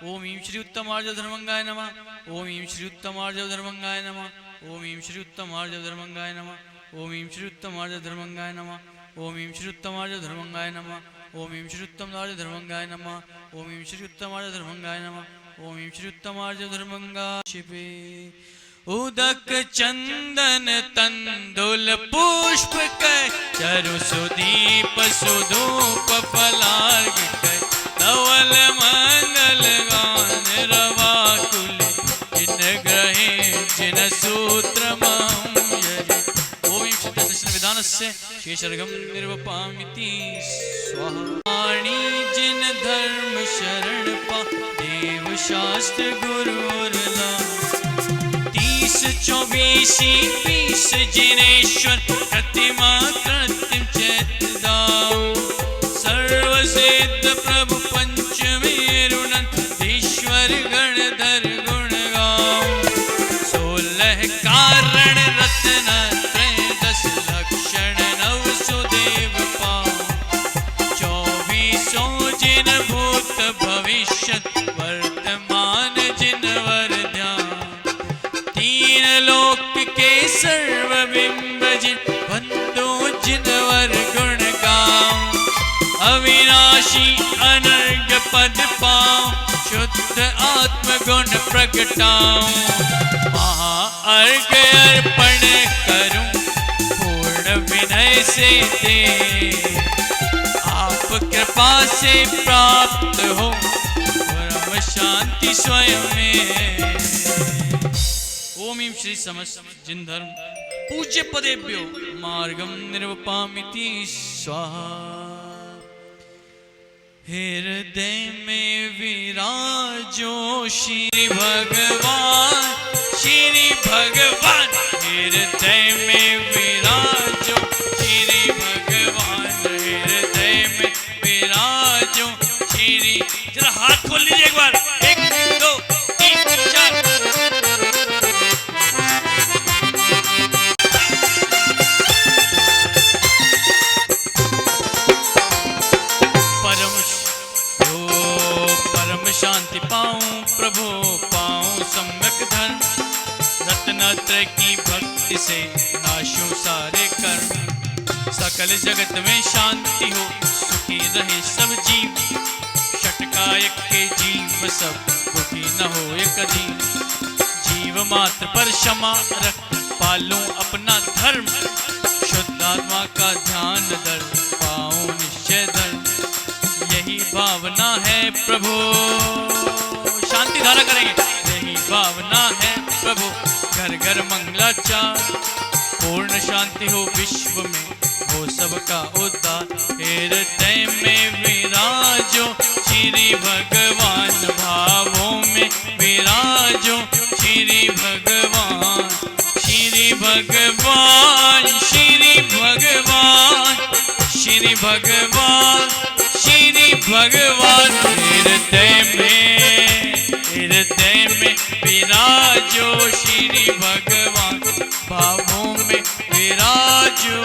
ओम ईं श्री उत्तमार्जव धर्मंगाय नमः। ओम ईं श्री उत्तमार्जव धर्मंगाय नमः। ओम ईं श्री उत्तमार्जव धर्मंगाय नमः। ओम ईं श्री उत्तमार्जव धर्मंगाय नमः। ओम ईं श्री उत्तमार्जव धर्मंगाय नमः। ओम ईं श्री उत्तमार्जव धर्मंगाय नमः। ओम ईं श्री उत्तमार्जव धर्मंगाय नमः। ओम ईं श्री उत्तमार्जव धर्मंगाय क्षिपे। उदक चंदन तंदुल पुष्प कै चरु सुदीप सुधूप फलार्घ कै धवल मंगल गान रवाकुल जिन ग्रहे जिन सूत्र महं यजे। ओम चित्तस्य विधानस्य शेषर्घं निर्वपामिति स्वाहा। वाणी जिन धर्म शरण पा देव शास्त्र गुरु और लाभ, 24 पीस जिनेश्वर प्रतिमा कृत्रिम चैत्र दाऊ, सर्व सिद्ध प्रभु पंचमेरुनंद ईश्वर गणधर गुण गाऊं। 16 वह कारण रत्न त्रय 10 लक्षण नव सुदेव पाओ 24 जिन भूत भविष्यत वर्तमान जिन वर ध्यान 3 लोक के सर्व बिंब जिन बंधु जिन वर गुण गाओ अविनाशी अनर्ग पद पाओ शुद्ध आत्म गुण प्रगटाऊं महाअर्घ अर्पण करूं पूर्ण विनय से दे आप कृपा से प्राप्त हो परम शांति स्वयं में। ओम ईं श्री समस्त जिन धर्म पूज्य पदेभ्यो मार्गम निर्वपामिति स्वाहा। हृदय में विराजो श्री भगवान हृदय में विराजो श्री भगवान हृदय में विराजो श्री। जरा हाथ खोल लीजिए एक बार 1 2 3 4। शांति पाऊं प्रभु पाऊं सम्यक धर्म रत्नत्रय की भक्ति से नाशूं सारे कर्म सकल जगत में शांति हो सुखी रहे सब जीव षटकायक के जीव सब दुखी न हो कभी जीव मात्र पर क्षमा रख पालूं अपना धर्म शुद्ध आत्मा का ध्यान दर पाऊं निश्चय धर्म यही भावना है प्रभु। शांति धारा करेंगे यही भावना है प्रभु घर घर मंगलाचार पूर्ण शांति हो विश्व में हो सबका उद्धार हृदय में विराजो श्री भगवान भावों में विराजो श्री भगवान श्री भगवान श्री भगवान श्री भगवान श्री भगवान हृदय में विराजो श्री भगवान भावों में विराजो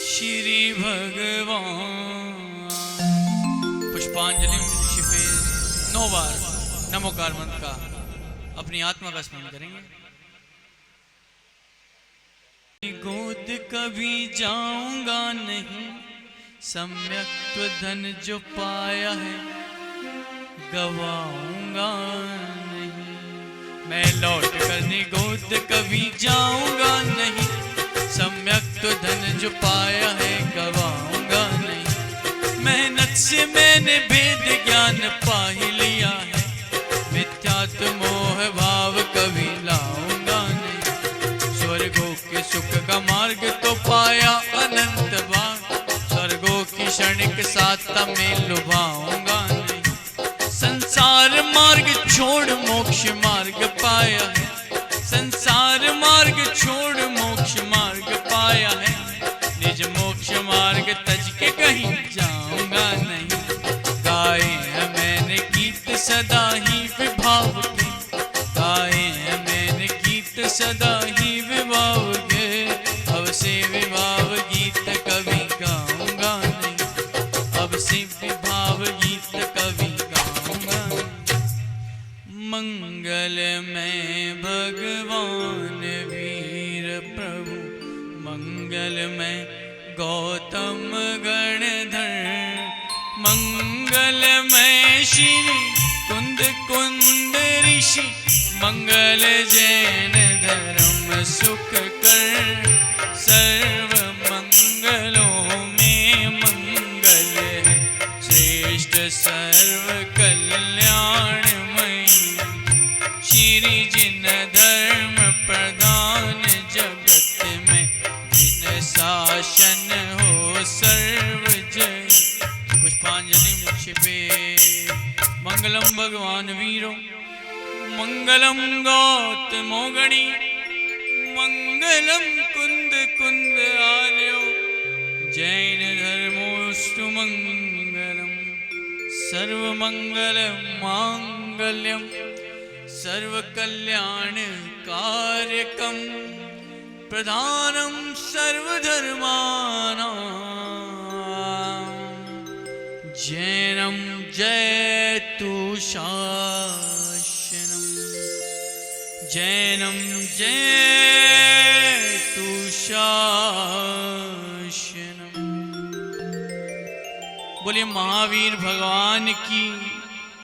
श्री भगवान। पुष्पांजलि शिवे 9 बार नमोकार मंत्र का अपनी आत्मा का स्मरण करेंगे। गोद कभी जाऊंगा नहीं सम्यक धन जो पाया है गवाऊंगा नहीं मैं लौट कर गोद कभी जाऊंगा नहीं सम्यक धन जो पाया है गवाऊंगा नहीं मेहनत से मैंने भेद ज्ञान पा ही लिया है मिथ्यात्व मोह भाव कभी लाऊंगा नहीं स्वर्गों के सुख का मार्ग तो पाया अनंत भाग स्वर्गों की क्षणिक साता में लुभाऊंगा नहीं संसार मार्ग छोड़ मोक्ष मार्ग पाया है संसार मार्ग छोड़ मोक्ष मार्ग पाया है निज मोक्ष मार्ग तज के कहीं जाऊंगा नहीं गाए हैं मैंने गीत सदा ही विभाव के गाए हैं मैंने गीत सदा ही विभाव के अब से विभाव गीत कभी गाऊंगा नहीं अब से विभाव गीत कभी गाऊंगा मंगल में भगवान वीर प्रभु मंगल में गौतम गणधर मंगल में श्री कुंद कुंद ऋषि मंगल जैन धर्म सुख कर सर्व मंगलों में मंगल है श्रेष्ठ सर्व कल्याणमय श्री जिन धर्म प्रधान जगत में जिन शासन हो सर्व जय। पुष्पांजलि क्षिपे मंगलम भगवान वीरो मंगलम गौतमो गणी मंगलम कुंद कुंद आर्यो जैन धर्मोस्तु मंगलम सर्व मंगल मांगल्यम सर्वकल्याणकारकं प्रधानं सर्वधर्माणां जैनं जयतुशासनं जैनं जयतुशासनं। बोले महावीर भगवान की